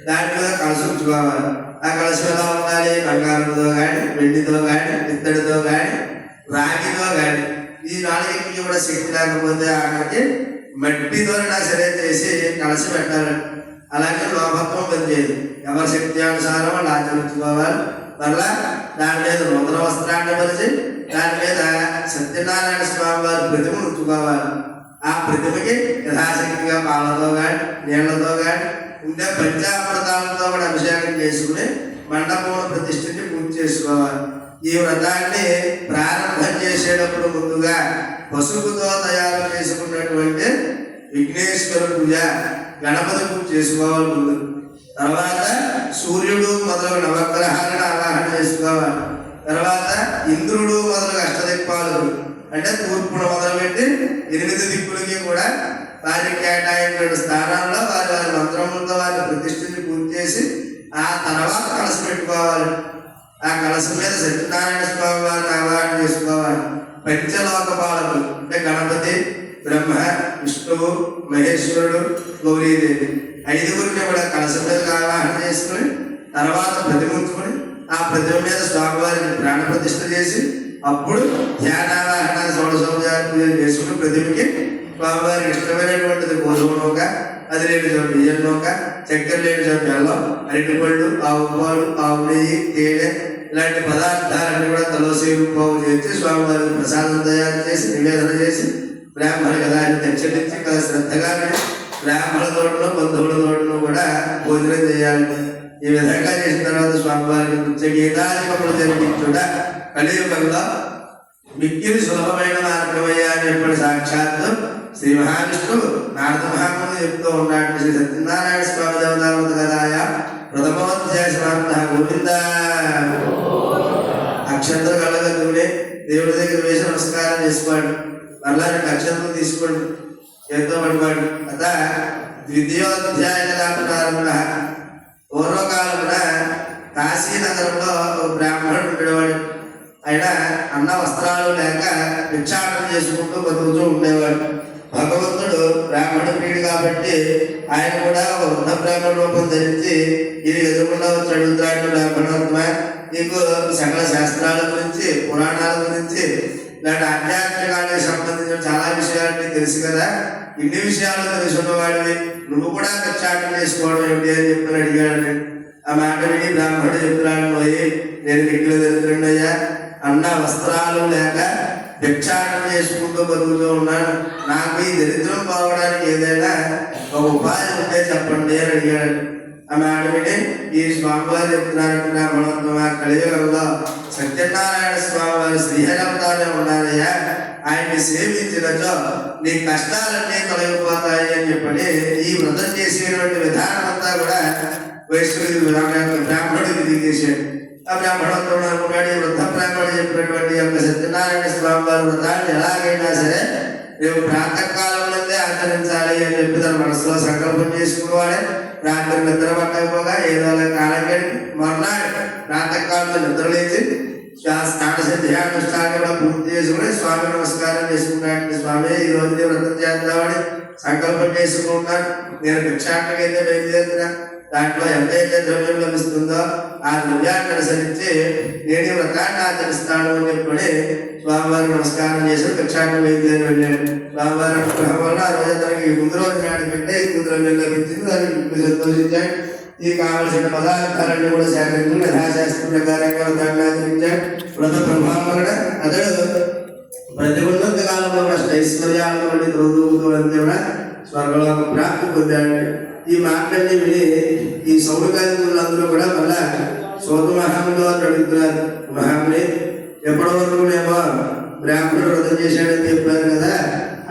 దాని మీద కలసి ఉంచుకోవాలి. ఆ కలసి ఎలా ఉండాలి? బంగారంతో కానీ, వెండితో కానీ, ఇత్తడితో కానీ, రాగితో కానీ. ఈ 4కి కూడా శక్తి లేకపోతే ఆఖరికి మట్టితోనైనా సరే చేసి కలసి పెట్టాలి. అలాగే లోభత్వం పనిచేయదు. ఎవరి శక్తి అనుసారం వాళ్ళు ఆచరించుకోవాలి. మళ్ళా దాని మీద నూతన వస్త్రాన్ని పరిచి దాని మీద సత్యనారాయణ స్వామి వారి ప్రతిమ ఉంచుకోవాలి. ఆ ప్రతిమకి యథాశక్తిగా పాలతో కానీ, నీళ్లతో కానీ, ఉండే పంచామృతాలతో కూడా అభిషేకం చేసుకుని మండపంలో ప్రతిష్ఠించి పూజ చేసుకోవాలి. ఈ వ్రతాన్ని ప్రారంభం చేసేటప్పుడు ముందుగా పసుపుతో తయారు చేసుకున్నటువంటి విఘ్నేశ్వర పూజ, గణపతి పూజ చేసుకోవాలి ముందు. తర్వాత సూర్యుడు మొదలగు నవగ్రహాలను ఆవాహన చేసుకోవాలి. తర్వాత ఇంద్రుడు మొదలగు అష్టదిక్పాలకులు అంటే తూర్పును మొదలుపెట్టి 8 దిక్కులకి కూడా వారికి కేటాయించిన స్థానాల్లో వారి వారి మంత్రములతో వారిని ప్రతిష్ఠించి పూజ చేసి ఆ తర్వాత కలసి పెట్టుకోవాలి. ఆ కలసి మీద సత్యనారాయణ స్వామి వారిని ఆవాహన చేసుకోవాలి. పంచలోకపాలకులు అంటే గణపతి, బ్రహ్మ, విష్ణువు, మహేశ్వరుడు, గౌరీదేవి 5గురిని కూడా కలసి మీద ఆవాహన చేసుకుని తర్వాత ప్రతిమ ఉంచుకొని ఆ ప్రతిమ మీద స్వామివారికి ప్రాణ ప్రతిష్ఠ చేసి అప్పుడు ధ్యానావాహన షోడశోపచార పూజలు చేసుకుని ప్రతిమకి స్వామివారికి ఇష్టమైనటువంటిది గోధుమ నూక, అది 2 బియ్యం నూక, చక్కెర 2 బెల్లం, అరటిపళ్ళు, ఆవు పాలు, ఆవు నెయ్యి, తేనె ఇలాంటి పదార్థాలన్నీ కూడా తులసి పోగు చేసి స్వామివారికి ప్రసాదం తయారు చేసి నివేదన చేసి బ్రాహ్మణులు కదా అని దక్షిణించి కదా శ్రద్ధగా బ్రాహ్మణ తోటలో, బంధువుల తోటలో కూడా భోజనం చేయాలి. ఈ విధంగా చేసిన తర్వాత స్వామివారికి నృత్య గీతాధిపములు జరిపించుట కలియుగంలో మిక్కిలి సులభమైన మార్గమయ్యా అని చెప్పిన సాక్షాత్తు శ్రీ మహావిష్ణువు నారద మహాముని చెప్తూ ఉన్నాడు. శ్రీ సత్యనారాయణ స్వామి దేవతామత కథాయ ప్రథమోధ్యాయ సమాప్త గోవింద. అక్షంతలు కళ్ళగద్దుకుని దేవుడి దగ్గర వేసి నమస్కారం చేసుకోండి. మళ్ళా 2 అక్షంతలు తీసుకోండి, చేతితో పడుకోండి. అత ద్వితీయోధ్యాయ ప్రారంభ. పూర్వకాలమున కాశీనగరంలో బ్రాహ్మణుడు ఉండేవాడు. ఆయన అన్న వస్త్రాలు లేక భిక్షాటన చేసుకుంటూ బతుకుతూ ఉండేవాడు. భగవంతుడు బ్రాహ్మణ ప్రియుడు కాబట్టి ఆయన కూడా ఒక వృద్ధ బ్రాహ్మణ రూపం ధరించి ఇది ఎదుర్కొన్నా వచ్చి అడుగుతాడు. బ్రాహ్మణోత్తమ, నీకు సకల శాస్త్రాల గురించి, పురాణాల గురించి, ఇలాంటి ఆధ్యాత్మికానికి సంబంధించిన చాలా విషయాలు తెలుసు కదా, ఇన్ని విషయాలు తెలుసున్నవాడివి, నువ్వు కూడా భిక్షాటన చేసుకోవడం ఏమిటి అని చెప్పి అడిగాడు. ఆ మాట విని బ్రాహ్మణుడు చెప్తున్నాడు, పోయి నేను మిగిలి దరిద్రుడయ్యా, అన్న వస్త్రాలు లేక భిక్షాటన చేసుకుంటూ బతుకుతూ ఉన్నాను. నాకు ఈ దరిద్రం పోవడానికి ఏదైనా ఒక ఉపాయం ఉంటే చెప్పండి అని అడిగాడు. ఆ మాట విని ఈ స్వామివారు చెప్తున్నారంటే బ్రాహ్మణోత్తమ, కలియుగంలో సత్యనారాయణ స్వామి వారి శ్రీహరంతానే ఉన్నారయ్యా, ఆయన్ని సేవించినచో నీ కష్టాలన్నీ తొలగిపోతాయి అని చెప్పని ఈ వ్రతం చేసేటువంటి విధానం అంతా కూడా బ్రాహ్మణుడికి దిగేశాడు. ఆ బ్రాహ్మణోత్తముడు అనుకున్నాడు, ఈ వృద్ధ బ్రాహ్మణుడు చెప్పినటువంటి యొక్క సత్యనారాయణ స్వామి వారి వ్రతాన్ని ఎలాగైనా సరే రేపు ప్రాతకాలంలోనే ఆచరించాలి అని చెప్పి తన మనసులో సంకల్పం చేసుకునేవాడే. రాత్రి నిద్ర పట్టకపోగా ఏదో కాలం గడి మర్నాడు ప్రాతకాలంలో నిద్ర లేచి స్నాన సంధ్యానుష్ఠానం కూడా పూర్తి చేసుకుని స్వామి నమస్కారం చేసుకున్నాడు. స్వామి ఈ రోజు వ్రతం చేద్దామని సంకల్పం చేసుకున్నాను. నేను భిక్షాటనకైతే బయలుదేరుతున్నా, దాంట్లో ఎంతైతే ద్రవ్యం లభిస్తుందో ఆ ద్రవ్యాన్ని అనుసరించి నేను వ్రతాన్ని ఆచరిస్తాను అని చెప్పి స్వామివారి నమస్కారం చేసి దక్షాన్ని వైద్యాన్ని వెళ్ళాడు. స్వామివారి అనుగ్రహం వల్ల ఆ రోజు తనకి ముందు రోజు నాటి కంటే ఎక్కువ ద్రవ్యం లభించింది. దానికి సంతోషించాడు. ఈ కావలసిన పదార్థాలన్నీ కూడా సేకరించి యథాశాస్త్ర ప్రకారంగా వ్రతాన్ని ఆచరించాడు. వ్రత ప్రభావం వలన అతడు ప్రతిబంధంత కాలంలో ఐశ్వర్యాలను వంటి రోజులన్నీ కూడా స్వర్గలోక ప్రాప్తి పొందాడు. ఈ మాటలన్నీ విని ఈ సౌరకాలందరూ కూడా మళ్ళా సోత మహాములు అని అడుగుతున్నారు. మహాముని ఎప్పటి వరకు ఏమో బ్రాహ్మణుడు వ్రతం చేశాడని చెప్పారు కదా,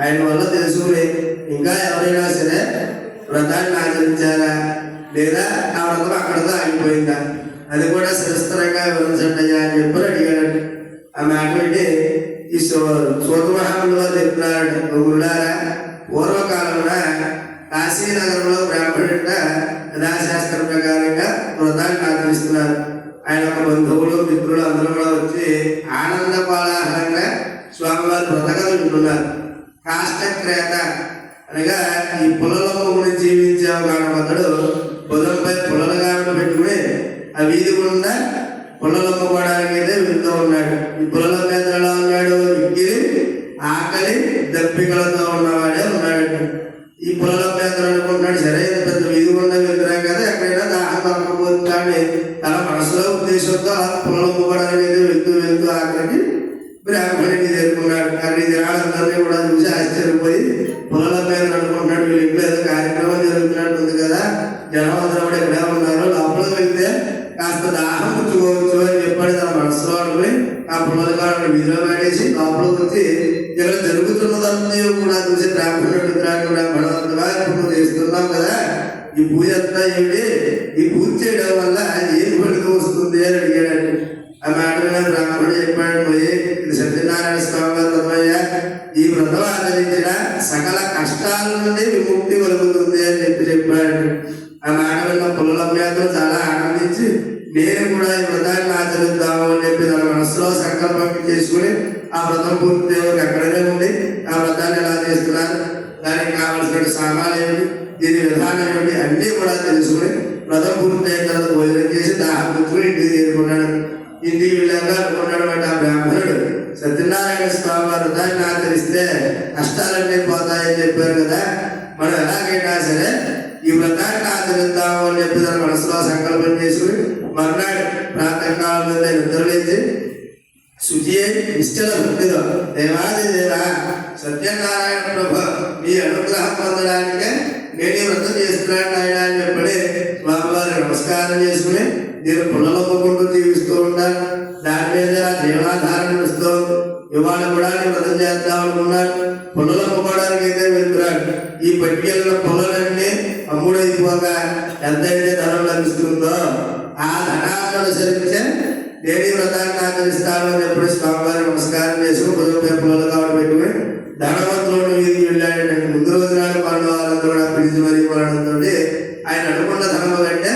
ఆయన వల్ల తెలుసుకుని ఇంకా ఎవరైనా సరే వ్రతాన్ని ఆచరించారా లేదా ఆ వ్రతం అక్కడతో ఆగిపోయిందా అది కూడా సవిస్తరంగా వివరించండి అని చెప్పి అడిగాడు. ఆ మాట వింటే ఈ సోత మహాములు వారు చెప్తున్నాడు, గురులారా పూర్వకాలంలో కాశీనగరంలో బ్రాహ్మణుడిగా యథాశాస్త్ర ప్రకారంగా వ్రతాన్ని ఆచరిస్తున్నారు. ఆయన ఒక బంధువులు మిత్రులు అందరూ కూడా వచ్చి ఆనంద కోలాహలంగా స్వామివారి వ్రతకలు వింటున్నారు. కాష్టక్రేత అనగా ఈ పుల్లలమ్మ గురించి జీవించే ఒక అతడు పొలంపై పుల్లలుగా పెట్టుకుని ఆ వీధి గుండా పుల్లలమ్ముకోవడానికి అయితే వెళ్తూ ఉన్నాడు. ఈ పుల్లల మీద ఎలా ఉన్నాడు, విక్కిరి ఆకలి దప్పికలతో ఉన్నవాడే ఉన్నాడు. ఈ పుల్లల మీద అనుకుంటున్నాడు, సరే పెద్ద వీధి గుండా వెళ్తున్నాం కదా, ఎక్కడైనా దాహం తప్పకపోతుందని తన మనసులో ఉద్దేశంతో పుల్లలమ్ముకోవడానికి అయితే వెళ్తూ వెళ్తూ ఆఖరికి బ్రాహ్మణికి చేరుకున్నాడు. అన్ని దినాలందరినీ కూడా చూసి ఆశ్చర్యపోయి పుల్లల మీద అనుకుంటున్నాడు, వీళ్ళ ఇంట్లో ఏదో కార్యక్రమం జరుగుతున్నట్టుంది కదా, జనం అందరూ కూడా ఎక్కడే ఉన్నారు, లోపలికి వెళ్తే కాస్త దాహం పుచ్చుకోవచ్చు అని చెప్పాడు. తన మనసులో అనుకుని ఆ పుల్లలుగా వీధిలో పెట్టేసి లోపలికి వచ్చి ఇక్కడ జరుగుతున్నదంతా కూడా చూసి బ్రాహ్మణుడు బ్రాహ్మణంతగా ఇప్పుడు చేస్తున్నాం కదా, ఈ పూజ అంతా ఏమిటి, ఈ పూజ చేయడం వల్ల ఏం ఫలితం వస్తుంది అని అడిగాడు. ఆ మాట మీద బ్రాహ్మణుడు చెప్పాడు, పోయి ఇది సత్యనారాయణ స్వామి గారు తమ్మయ్య, ఈ వ్రతం ఆచరించిన సకల కష్టాల నుండి విముక్తి కలుగుతుంది అని చెప్పాడు. ఆ మాట వల్ల పుల్లలమ్మతో చాలా ఆనందించి నేను కూడా ఈ వ్రతాన్ని ఆచరిద్దాము అని చెప్పి తన మనసులో సంకల్పం చేసుకుని ఆ వ్రతం పూర్తి ఎక్కడనే ఉంది, ఆ వ్రతాన్ని ఎలా చేస్తున్నారు, దానికి కావలసిన సామాన్లు ఏమిటి, దీని విధానం ఏమిటి అన్నీ కూడా తెలుసుకుని వ్రతం పూర్తి అయిన తర్వాత భోజనం చేసి దాహం పుచ్చుకుని ఇంటికి చేరుకున్నాడు. ఇంటికి వెళ్ళాక అనుకున్నాడు ఆ బ్రాహ్మణుడు, సత్యనారాయణ స్వామి వారి వ్రతాన్ని ఆచరిస్తే కష్టాలన్నీ పోతాయని చెప్పారు కదా, మనం ఎలాగైనా సరే ఈ వ్రతాన్ని ఆచరిద్దాము అని చెప్పి తన మనసులో సంకల్పం చేసుకుని మర్నాడు ప్రాతకాలం మీద నిద్రలేచి శుచి అయి నిశ్చల భక్తిలో దేవాది దేవ సత్యనారాయణ ప్రభు మీ అనుగ్రహం పొందడానికే నేను ఈ వ్రతం చేస్తున్నాను ఆయన అని చెప్పి స్వామివారి నమస్కారం చేసుకుని నేను పుల్లలమ్ముకుంటూ జీవిస్తూ ఉంటాను. దాని మీద జీవనాధారణ ఇస్తూ ఇవాళ కూడా నేను వ్రతం చేద్దాం అనుకున్నాను. పుల్లలమ్ముకోవడానికి అయితే వెళ్తున్నాడు. ఈ పట్టికల్లో పుల్లలన్నీ అమ్ముడైపోగా ఎంతైతే ధనం లభిస్తుందో ఆ ధనాన్ని అనుసరించే నేను ఈ వ్రతాన్ని ఆచరిస్తాను అని ఎప్పుడు స్వామివారి నమస్కారం చేసుకుని పొద్దుపై పుల్లలు కావడం పెట్టుకుని ధనవంతుడు వీధికి వెళ్ళాడు. ముందు రోజు నాడు పాండవాళ్ళంతా కూడా పిలిచి మరీ పోవడంతో ఆయన అనుకున్న ధనము కంటే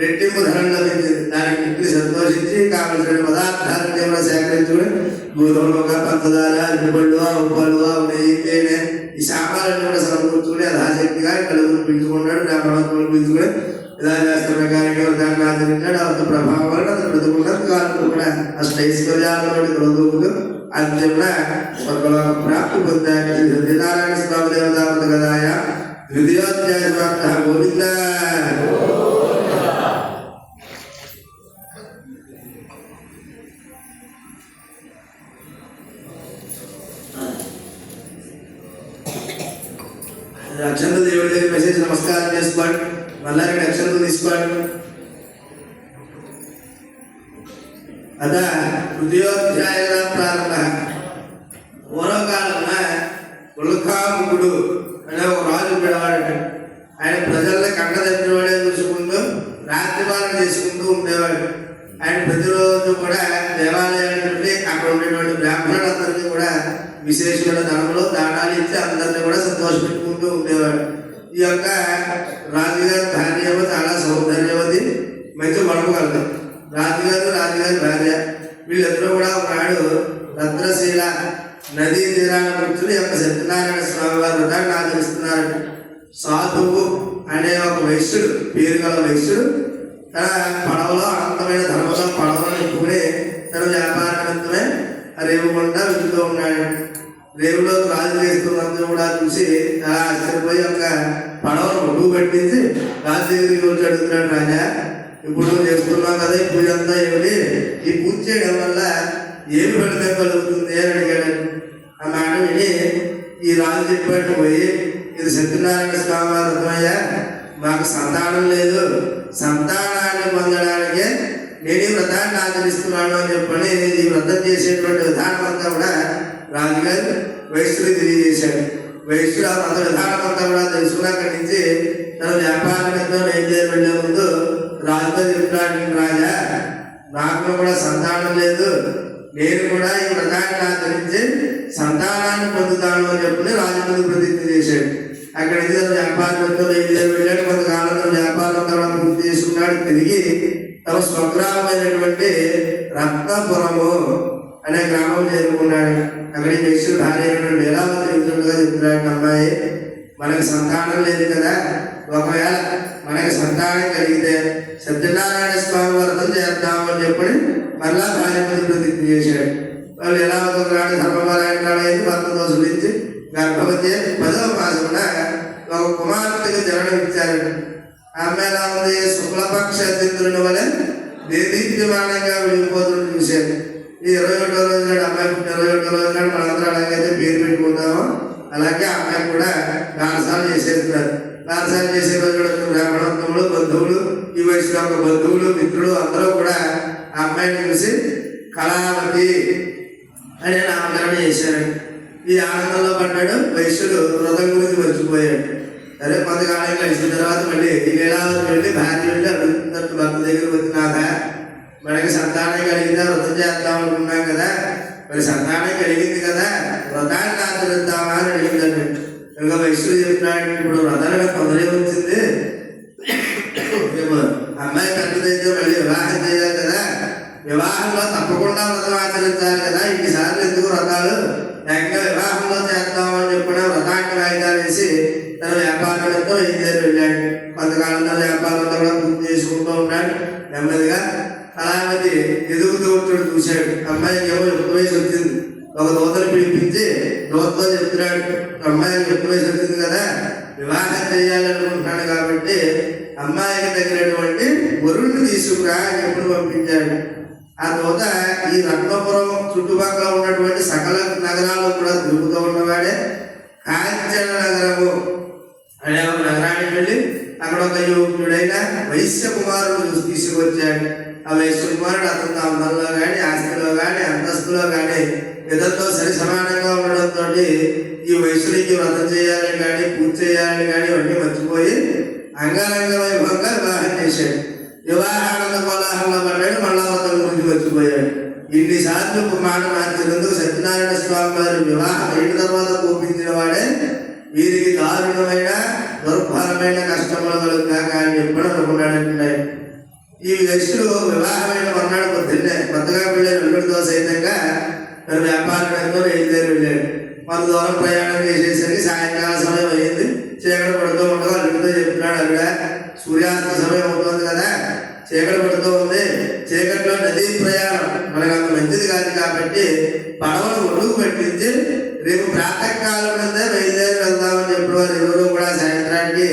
రెట్టింపు ధనం లభించింది. దానికి ఇంటికి సంతోషించి కావలసిన పదార్థాలను కూడా సేకరించుకుని గోధుమలు, పంచదార, అరటిపళ్ళు, ఉప్పలు, నెయ్యి, తేనె ఈ శాఖలను కూడా సమకూర్చుకుని యథాశక్తిగా కలుగురు పిలుచుకున్నాడు. బ్రాహ్మణత్వం పిలుచుకుని ఇలా చేస్తున్న కార్యక్రమం దాన్ని ఆచరించాడు. అంత ప్రభావం వల్ల అతను బ్రతుకున్నది కాదు కూడా అష్టైశ్వర్యాలతో బ్రతుకుతూ అంత్యంలో స్వర్గలోక ప్రాప్తి పొందాడు. సత్యనారాయణ స్వామి దేవతావత కదాయ ద్వితీయోధ్యాయ ప్రాప్త గోవింద. అక్షంతలు దేవుడి దగ్గర మెసేజ్ నమస్కారం చేసుకోండి. మళ్ళీ అక్షంతలు తీసుకోండి. అద తృతీయోధ్యాయ ప్రారంభ. పూర్వకాలంలో ఉల్కాముకుడు అనే ఒక రాజు ఉండేవాడట. ఆయన ప్రజల్ని కంటదప్పిన వాడే చూసుకుంటూ రాత్రిపాలన చేసుకుంటూ ఉండేవాడు. ఆయన ప్రతిరోజు కూడా దేవాలయానికి వెళ్ళి అక్కడ ఉండేటువంటి బ్రాహ్మణులందరికీ కూడా విశేషమైన ధనములు దానాలు ఇచ్చి అందరినీ కూడా సంతోషపెట్టుకుంటూ ఉండేవాడు. ఈ యొక్క రాజుగారి భార్యము చాలా సౌందర్యవతి, మంచి వడపు కలదు. రాజుగారి భార్య వీళ్ళిద్దరూ కూడా ఒకనాడు రత్నశీల నదీ తీరాన కూర్చుని యొక్క సత్యనారాయణ స్వామి వారి వ్రతాన్ని ఆచరిస్తున్నారు. సాధువు అనే ఒక వైశ్యుడు పేరు గల వైశ్యుడు తన పడవలో అనంతమైన ధర్మలో పడవలో ఎక్కువనే తన వ్యాపార నిమిత్తమే రేవుకొండ వెళ్తూ ఉన్నాడు. రేవులో రాజు చేస్తున్నందుకు కూడా చూసి చాలా ఆశ్చర్యపోయి ఒక పడవను ఒడ్డు పట్టించి రాజు దగ్గరికి వచ్చి అడుగుతున్నాడు, రాజా ఇప్పుడు నువ్వు చేస్తున్నావు కదా ఈ పూజ అంతా ఏమిటి, ఈ పూజ చేయడం వల్ల ఏమి ఫలితం కలుగుతుంది అని అడిగాడు. ఆ మాట విని ఈ రాజు చెప్పినట్టు పోయి, ఇది సత్యనారాయణ స్వామి వారు అర్థమయ్యా, మాకు సంతానం లేదు, సంతానాన్ని పొందడానికే నేను ఈ వ్రతాన్ని ఆచరిస్తున్నాను అని చెప్పని ఈ వ్రతం చేసేటువంటి విధానం అంతా కూడా రాజుగారు వైశ్యుడు తెలియజేశాడు. వైశ్యుడు ఆ వ్రత విధానం అంతా కూడా తెలుసుకున్నాక నుంచి తన వ్యాపార నిమిత్తం వెళ్ళే ముందు రాజుతో చెప్తున్నాడు, రాజా నాకు కూడా సంతానం లేదు, నేను కూడా ఈ వ్రతాన్ని ఆచరించి సంతానాన్ని పొందుతాను అని చెప్పి రాజు ముందు ప్రతిజ్ఞ చేశాడు. అక్కడి నుంచి తన వ్యాపార నిమిత్తం వెళ్ళాడు. కొంతకాలం తన వ్యాపారం తర్వాత పూర్తి చేసుకున్నాడు. తిరిగి తమ స్వగ్రామైనటువంటి రత్నపురము అనే గ్రామం చేరుకున్నాడు. అక్కడికి వైశ్యుడు భార్య అయినటువంటి లీలావతి విధులుగా చెప్తున్నాడు, అమ్మాయి మనకి సంతానం లేదు కదా, ఒకవేళ మనకి సంతానం కలిగితే సత్యనారాయణ స్వామి వ్రతం చేద్దామని చెప్పి మళ్ళా భార్య మీద ప్రతిజ్ఞ చేశాడు. వాళ్ళు లీలావతి నాడు ధర్మపారాయణ నాడు అయింది. భర్త దోషం నుంచి గర్భవతి 10వ మాసమున ఒక కుమార్తెకు జననం ఇచ్చారు. ఆమె ఎలా ఉంది, శుక్లపక్ష చంద్రుని వలె దేదీప్యమానంగా వెళ్ళిపోతున్న చూశారు. ఈ 21వ రోజు నాడు అమ్మాయి పుట్టిన 21వ రోజు నాడు మనందరూ అలాగైతే పేరు పెట్టుకుంటామో అలాగే అమ్మాయి కూడా బారసాలు చేసేస్తున్నారు. బారసాలు చేసే రోజు బ్రాహ్మణోత్తములు, బంధువులు, ఈ వయసులో ఒక బంధువులు, మిత్రులు అందరూ కూడా ఆ అమ్మాయిని చూసి కళావతి అనే నామకరణ చేశారు. ఈ ఆనందంలో పడ్డాడు. వైశ్యుడు వ్రతం గురించి మర్చిపోయాడు. సరే కొంతకాలం కలిసిన తర్వాత మళ్ళీ ఈ లీలావతి వెళ్ళి భార్య వెళ్ళి అడుగుతున్నట్టు భర్త దగ్గరికి వచ్చినాక, మనకి సంతానం కలిగిందా, వ్రతం చేద్దాం అనుకున్నాం కదా, మరి సంతానం కలిగింది కదా, వ్రతాన్ని ఆచరిద్దామా అని అడిగిందండి. ఇంకా వైశ్యుడు చెప్తున్నాడు, ఇప్పుడు వ్రతాన్ని తొందరే వచ్చింది, అమ్మాయి పెద్దదైతే మళ్ళీ వివాహం చేయాలి కదా, వివాహంలో తప్పకుండా వ్రతం ఆచరించాలి కదా, ఇన్నిసార్లు ఎందుకు వ్రతాలు, లేక వివాహంలో చేద్దామని చెప్పిన వ్రతాన్ని వాయిదా వేసి తన వ్యాపారంతో వెళ్ళాడు. కొంతకాలం తన వ్యాపారంతో కూడా పూర్తి చేసుకుంటూ ఉన్నాడు. నెమ్మదిగా కళావతి ఎదుగుతూ ఉంటాడు చూశాడు. అమ్మాయికి ఏమో యుక్త వయసు వచ్చింది. ఒక దూతను పిలిపించి దూతతో చెప్తున్నాడు, అమ్మాయికి యుక్త వయసు వచ్చింది కదా, వివాహం చేయాలనుకుంటున్నాడు కాబట్టి అమ్మాయికి తగినటువంటి వరుణ్ణి తీసుకురా అని ఎప్పుడు పంపించాడు. ఆ దూత ఈ రత్నపురం చుట్టుపక్కల ఉన్నటువంటి సకల నగరాల్లో కూడా తిరుగుతూ ఉన్నవాడే. కాంచన నగరము అనే ఒక నగరానికి వెళ్ళి అక్కడ ఒక యువకుడైన వైశ్య కుమారుడు తీసుకొచ్చాడు. ఆ వైశ్య కుమారుడు అతను అందంలో కానీ, ఆస్తిలో కానీ, అంతస్తులో కానీ ఇతరులతో సరి సమానంగా ఉండడంతో ఈ వైశ్యుడికి వ్రతం చేయాలని కానీ, పూజ చేయాలని కానీ ఇవన్నీ మర్చిపోయి అంగరంగ వైభవంగా వివాహం చేశాడు. వివాహానంద కోలాహలంలో పడ్డాడు. మళ్ళా వ్రతం గురించి మర్చిపోయాడు. ఇన్నిసార్లు మాట మార్చినందుకు సత్యనారాయణ స్వామి వారి వివాహం అయిన తర్వాత కోపించిన వాడే వీరికి దారుణమైన దుర్భరమైన కష్టములు కలుగుతాక అని ఎప్పుడు అనుకున్నాడంటే, ఈ వైశ్యుడు వివాహమైన మన్నాడు పొద్దున్నే కొత్తగా వెళ్ళాడు. వెల్లుడితో సైతంగా తన వ్యాపారంతో వెళ్ళాడు. కొంత దూరం ప్రయాణం చేసేసరికి సాయంకాల సమయం అయింది. చీకటి పడుతూ ఉండగా అల్లుడితో చెప్తున్నాడు, అల్లుడా సూర్యాస్త సమయం అవుతుంది కదా, చీకటి పడుతూ ఉంది, చీకటిలో నదీ ప్రయాణం మనకు అంత మంచిది కాదు కాబట్టి పడవను ఒడుగు పెట్టించి రేపు ప్రాతకాలం అంతా బయలుదేరి వెళ్దామని చెప్పిన వారు ఎవరు కూడా సాయంత్రానికి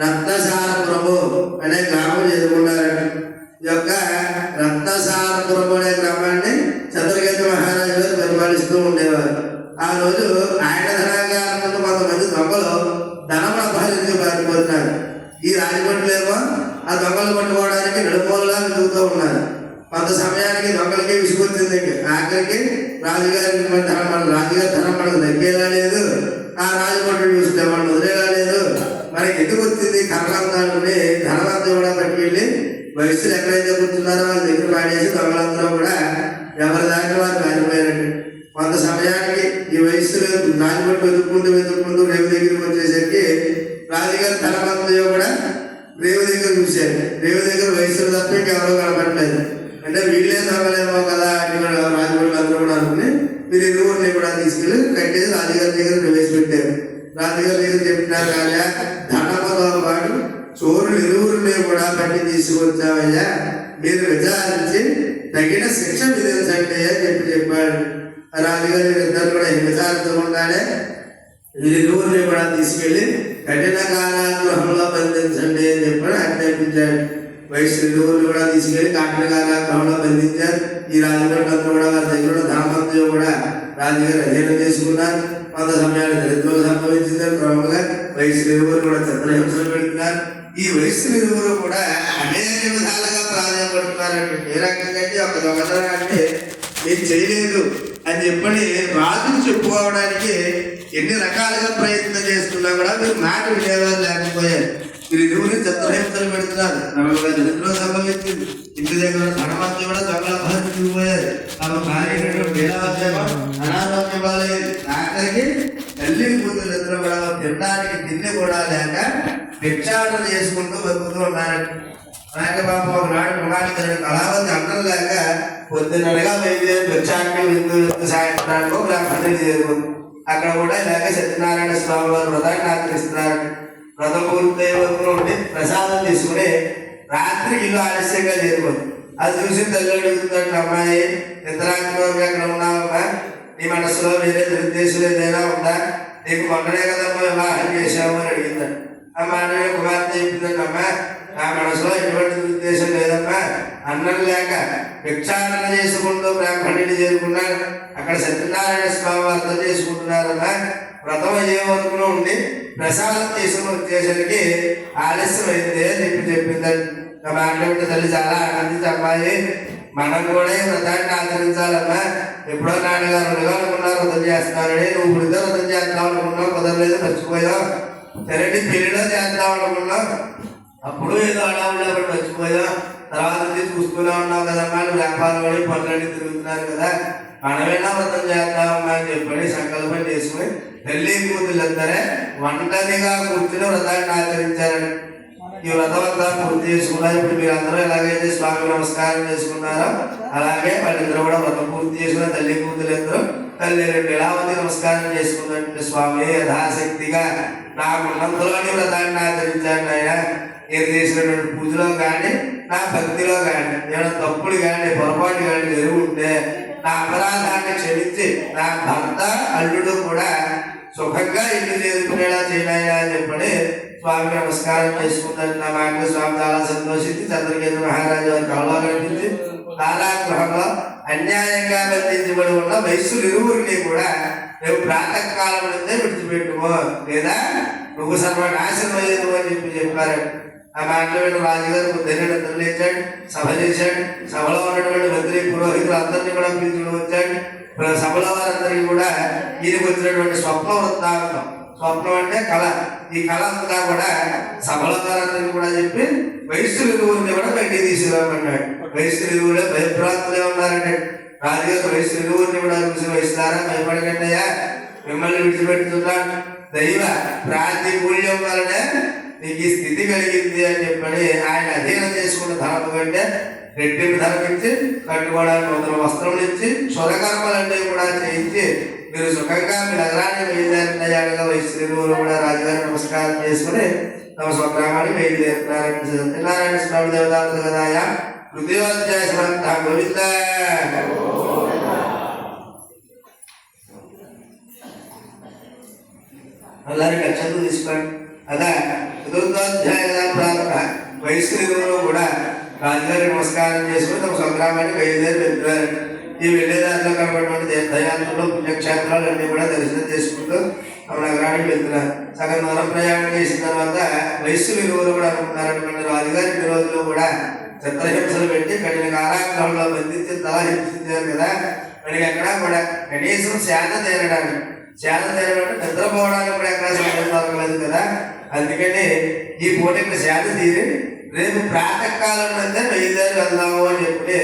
రత్నసారపురము అనే గ్రామం చేరుకున్నారు. ఈ యొక్క రత్నసారపురము అనే గ్రామాన్ని చంద్రకేతు మహారాజు గారు పరిపాలిస్తూ ఉండేవారు. ఆ రోజు ఆయన ధనాగారంలో కొంతమంది దొంగలు ధనం అపహరించి పారిపోతున్నారు. ఈ రాజభటులేమో ఆ దొంగలు పట్టుకోవడానికి నడుమూలలా వెతుకుతూ ఉన్నారు. కొంత సమయానికి దొంగలకి విసుకొచ్చింది. ఆఖరికి రాజుగారి ధనం మనకు దక్కేలా లేదు, ఆ రాజభటుడు చూస్తే మనం వదిలేలా లేదు, మనకి ఎందుకు వచ్చింది కర్రలంతాడుకుని ధనవంతులు కూడా పట్టుకెళ్ళి వయస్సులు ఎక్కడైతే కూర్చున్నారో వాళ్ళ దగ్గర పాడేసి దొంగలందరూ కూడా ఎవరి దాకా వారు పారిపోయారండి. కొంత సమయానికి ఈ వయస్సులు రాజభట్టు వెతుక్కుంటూ రేవు దగ్గరికి వచ్చేసరికి రాజుగారి ధనవంతులు కూడా రేవు దగ్గర చూశారు. రేవు దగ్గర వయస్సులు తప్ప ఇంకెవరో కనపడలేదు. అంటే వీళ్ళే దొంగలేమో కదా అని రాజభటులు అందరూ కూడా అనుకుని మీరు ఇరువురిని కూడా తీసుకెళ్ళి కట్టేసి రాజుగారి దగ్గర ప్రవేశపెట్టారు. రాజుగారి దగ్గర చెప్పినారు, రాజా ధనముతో పాటు చోరులు ఇరువురిని కూడా పట్టి తీసుకొచ్చావయ్యా, మీరు విచారించి తగిన శిక్ష విధించండి అని చెప్పాడు. రాజుగారి ఇద్దరు కూడా విచారించకుండానే వీరిరువురిని కూడా తీసుకెళ్లి కఠిన కారాగృహంలో బంధించండి అని చెప్పి ఆజ్ఞాపించాడు. వైశ్యులు ఇరువురిని కూడా తీసుకెళ్లి కఠిన కారాగృహంలో బంధించారు. ఈ రాజుగారు కూడా వారి దగ్గర ధనమంతో కూడా రాజుగారు అధ్యయనం చేసుకున్నారు. కొంత సమయాలు దరిద్రం సంభవించిందని క్రమంగా వైశ్యులు ఇరువురు కూడా చిత్రహింసలు పెడుతున్నారు. ఈ వైశ్యులు ఇరువురు కూడా అనేక విధాలుగా ప్రాధాన్యపడుతున్నారంటే ఏ రకంగా ఒక దొంగతనాన్ని నేను చేయలేదు అని చెప్పని రాజుకు చెప్పుకోవడానికి ఎన్ని రకాలుగా ప్రయత్నం చేస్తున్నా కూడా మీరు మాట వినేవారు లేకపోయారు. మీరు ఇరువురిని చిత్రహింసలు పెడుతున్నారు. క్రమంగా దరిద్రం సంభవించింది. ఇంటి దగ్గర ధనమంతా కూడా దొంగల బాధిపోయారు. తమ భార్య అనారోగ్యం బాలేదు. ఆఖరికి తల్లి కూతురు ఇద్దరు కూడా తినడానికి తిండి కూడా లేక భిక్షాటన చేసుకుంటూ బతుకుతూ ఉన్నారు. అలాగే పాపం ఒకనాడు మృగానికి కళావతి అన్నం లేక పొద్దునగా బయలుదేరి భిక్షాటన విందు సాయంత్రానికి బ్రాహ్మణులు చేరుకుంది. అక్కడ కూడా ఇలాగే సత్యనారాయణ స్వామి వారు వ్రతాన్ని ఆచరిస్తున్నారు. వ్రతం పూర్తి ఉండి ప్రసాదం తీసుకుని రాత్రి ఇల్లు ఆలస్యంగా చేరుకుంది. అది చూసి తల్లి అడుగుతుందంటే, అమ్మాయి నిద్రాంతిలో ఎక్కడ ఉన్నావమ్మా, నీ మనసులో వేరే దురుద్దేశం ఏదైనా ఉందా, నీకు మొన్ననే కదమ్మా వివాహం చేశాము అని అడిగిందండి. ఆ మానవ కుమార్తె చెప్పిందండి, అమ్మా నా మనసులో ఎటువంటి దురుద్దేశం లేదమ్మా, అన్నం లేక భిక్షాటన చేసుకుంటూ బ్రాహ్మణుడిని చేరుకున్నాను. అక్కడ సత్యనారాయణ స్వామి అర్థం చేసుకుంటున్నారమ్మా, వ్రతం అయ్యే వరకు ఉండి ప్రసాదం తీసుకుని వచ్చేసరికి ఆలస్యం అయిందే చెప్పి చెప్పిందండి. మాట్లాడితే తల్లి చాలా ఆనందించి, అమ్మాయి మనం కూడా ఈ వ్రతాన్ని ఆచరించాలమ్మా, ఎప్పుడో నాన్నగారు అనుకున్నారు వ్రతం చేస్తున్నారని, నువ్వు ఇప్పుడు వ్రతం చేద్దాం అనుకున్నావు, కుదరలేదు, మర్చిపోయావు. సరే పెళ్లిలో చేద్దాం అనుకున్నావు, అప్పుడు ఏదో అడవులు మర్చిపోయావు. తర్వాత చూస్తూనే ఉన్నావు కదమ్మా, నువ్వు వ్యాపారం పడి పనులన్నీ తిరుగుతున్నారు కదా, మనమేనా వ్రతం చేద్దామమ్మా అని చెప్పి సంకల్పం చేసుకుని తల్లి కూతుళ్ళందరే ఒంటరిగా కూర్చుని వ్రతాన్ని ఆచరించారని. ఈ వ్రతం అంతా పూర్తి చేసుకున్నారు. ఇప్పుడు మీరు అందరూ ఎలాగైతే స్వామి నమస్కారం చేసుకున్నారో అలాగే వాళ్ళిద్దరూ కూడా వ్రతం పూర్తి చేసుకున్న తల్లి కూతురు ఇద్దరు తల్లి రెండు ఎలావతి నమస్కారం చేసుకున్నట్టు, స్వామి యథాశక్తిగా నా ఉన్నంతలోని వ్రతాన్ని ఆచరించాను. ఆయన నేను చేసినటువంటి పూజలో కానీ నా భక్తిలో కానీ ఏమైనా తప్పులు కానీ పొరపాటు కానీ జరుగుంటే నా అపరాధాన్ని క్షమించి నా భర్త అల్లుడు కూడా సుఖంగా ఇల్లు చేరుకునేలా చేయాలి అని చెప్పని స్వామి నమస్కారం చేసుకున్నాను. నా మాటలు స్వామి చాలా సంతోషించి చంద్రకేతు మహారాజు వారి కళలో కనిపించి కారాగృహంలో అన్యాయంగా బంధించబడి ఉన్న వైశ్యులు ఇరువురిని కూడా రేపు ప్రాతకాలం నుండే విడిచిపెట్టుకో, లేదా నువ్వు సర్వనాశనం అయ్యేది అని చెప్పారు. ఆ మాటలు రాజుగారు బుద్ధుని నిద్రలేచాడు, సభ చేశాడు. సభలో ఉన్నటువంటి మంత్రి పురోహితులు అందరినీ కూడా పిలుచుకుని వచ్చాడు. సభలో వారందరికీ కూడా ఈయనకు వచ్చినటువంటి స్వప్న వృత్తాంతం, స్వప్నం అంటే కళ, ఈ కళ అంతా కూడా సభలో వారందరికీ కూడా చెప్పి వైశ్యులు ఇరువురిని కూడా బయటికి తీసుకురామన్నాడు. వైశ్యులు ఇరువురే భయభ్రాంతులే ఉన్నారంటే రాజుగారు వైశ్యులు ఇరువురిని కూడా చూసి, వయసులారా భయపడకండియా, మిమ్మల్ని విడిచిపెట్టుతున్నాను, దైవ ప్రాతికూల్యం వలనే నీకు ఈ స్థితి కలిగింది అని చెప్పని ఆయన అధీనం చేసుకున్న ధనము కంటే రెట్టింపు ధరమించి కట్టుకోవడానికి నూతన వస్త్రం ఇచ్చి స్వరకర్మలన్నీ కూడా చేయించి మీరు సుఖంగా మీ నగరాన్ని బయలుదేరినయాలుగా వైశ్యులు కూడా రాజుగారి నమస్కారం చేసుకుని తమ స్వగ్రామాన్ని బయలుదేరుతున్నారని సత్యనారాయణ స్వామి దేవతాంత కదాయ కృతియోధ్యాయ సమంత గోవింద. అలాగే అక్షంతలు తీసుకోండి. అదా చతుర్థోధ్యాయ ప్రారంభ వైశ్యులు కూడా రాజుగారి నమస్కారం చేసుకుని తమ స్వగ్రామాన్ని బయలుదేరి వెళ్తున్నారు. ఈ వెళ్ళేదారిలో కనబడినటువంటి తీర్థయాత్రలు పుణ్యక్షేత్రాలు అన్ని కూడా దర్శనం చేసుకుంటూ తమ నగరానికి వెళ్తున్నారు. సగం దూరం ప్రయాణం చేసిన తర్వాత వైశ్యులు ఇరువురు కూడా అనుకున్నారనుకోండి, రాజుగారి ఇన్ని రోజులు కూడా చిత్రహింసలు పెట్టి కఠిన కారాగృహంలో బంధించి తల హింసించారు కదా, మనకి ఎక్కడా కూడా కనీసం శాంత తీరడానికి నిద్రపోవడానికి కూడా ఎక్కడ సమయం దొరకలేదు కదా. అందుకని ఈ పూట ఇక్కడ శాంతి తీరి రేపు ప్రాతకాలం అంతా బయలుదేరి వెళ్దాము అని చెప్పి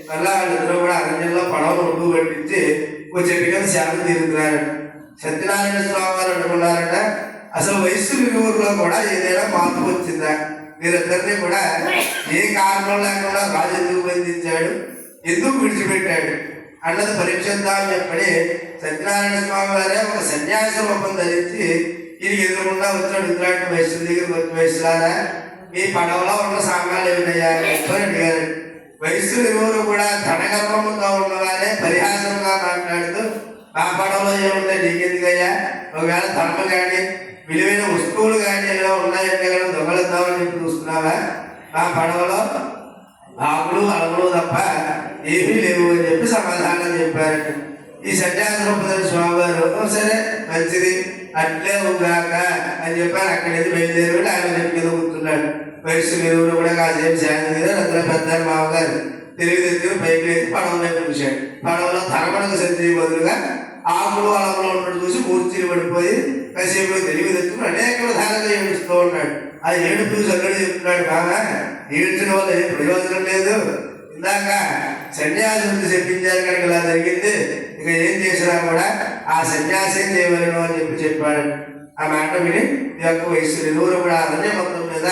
మళ్ళా వాళ్ళిద్దరూ కూడా అరణ్యంలో పడవలు ఒడ్డు పెట్టించి ఓ చెట్టు కింద శాంతి తీరుతున్నారు. సత్యనారాయణ స్వామి వారు అనుకున్నారట, అసలు వైశ్యుల ఇరువురిలో కూడా ఏదైనా మార్పు వచ్చిందా, వీరిద్దరినీ కూడా ఏ కారణం లేకుండా రాజు ఎందుకు బంధించాడు, ఎందుకు విడిచిపెట్టాడు అన్నది పరీక్షిద్దామని చెప్పని సత్యనారాయణ స్వామి వారే ఒక సన్యాస రూపం ధరించి ఈయనకి ఎదురుకుండా వచ్చాడు. ఇద్దరు వైశ్యుల దగ్గరికి వచ్చి, వైశ్యులారా మీ పడవలో ఉన్న సామాన్లు ఏమిటయ్యా అని అడిగారు. వయస్సు ఇరువురు కూడా ధనగర్వముతో ఉన్నవారే పరిహాసంగా మాట్లాడుతూ ఆ పడవలో ఏముంటాయి నీకెందుకయ్యా, ఒకవేళ ధర్మం కానీ విలువైన వస్తువులు కానీ ఏదో ఉన్నాయంటే కానీ దొంగలుద్దామని చెప్పి చూస్తున్నావా, ఆ పడవలో ఆకులు అలములు తప్ప ఏమీ లేవు అని చెప్పి సమాధానం చెప్పారండి. ఈ సన్యాస రూపధర స్వామి వారు సరే మంచిది అట్లే ఉందాక అని చెప్పారు. అక్కడి నుంచి బయలుదేరి ఆయన చెట్టు మీద కూర్చున్నాడు. వయస్సు విలువలు కూడా కాసేపు శాంతి మీద అందులో పెద్ద మామగారు తిరిగి తెచ్చుకుని పైకి లేచి పడవ వైపు చూశాడు. పడవలో తరమణకు సంచి బదులుగా ఆకులు అలములు ఉన్నట్టు చూసి మూర్చిలు పడిపోయి కాసేపు తెలివి తెచ్చుకుని అనేక విధాలుగా ఏడుస్తూ ఉన్నాడు. ఆ ఏడుపు సగడు చెప్తున్నాడు, బాగా ఏడ్చిన వల్ల ఏం ప్రయోజనం లేదు, ఇందాక సన్యాసి చెప్పించారు కనుక ఇలా జరిగింది, ఇక ఏం చేసినా కూడా ఆ సన్యాసం చేయవలను అని చెప్పాడు. ఆ మాట విని ఈ యొక్క వయస్సు ఇరువురు కూడా అరణ్య మొత్తం మీద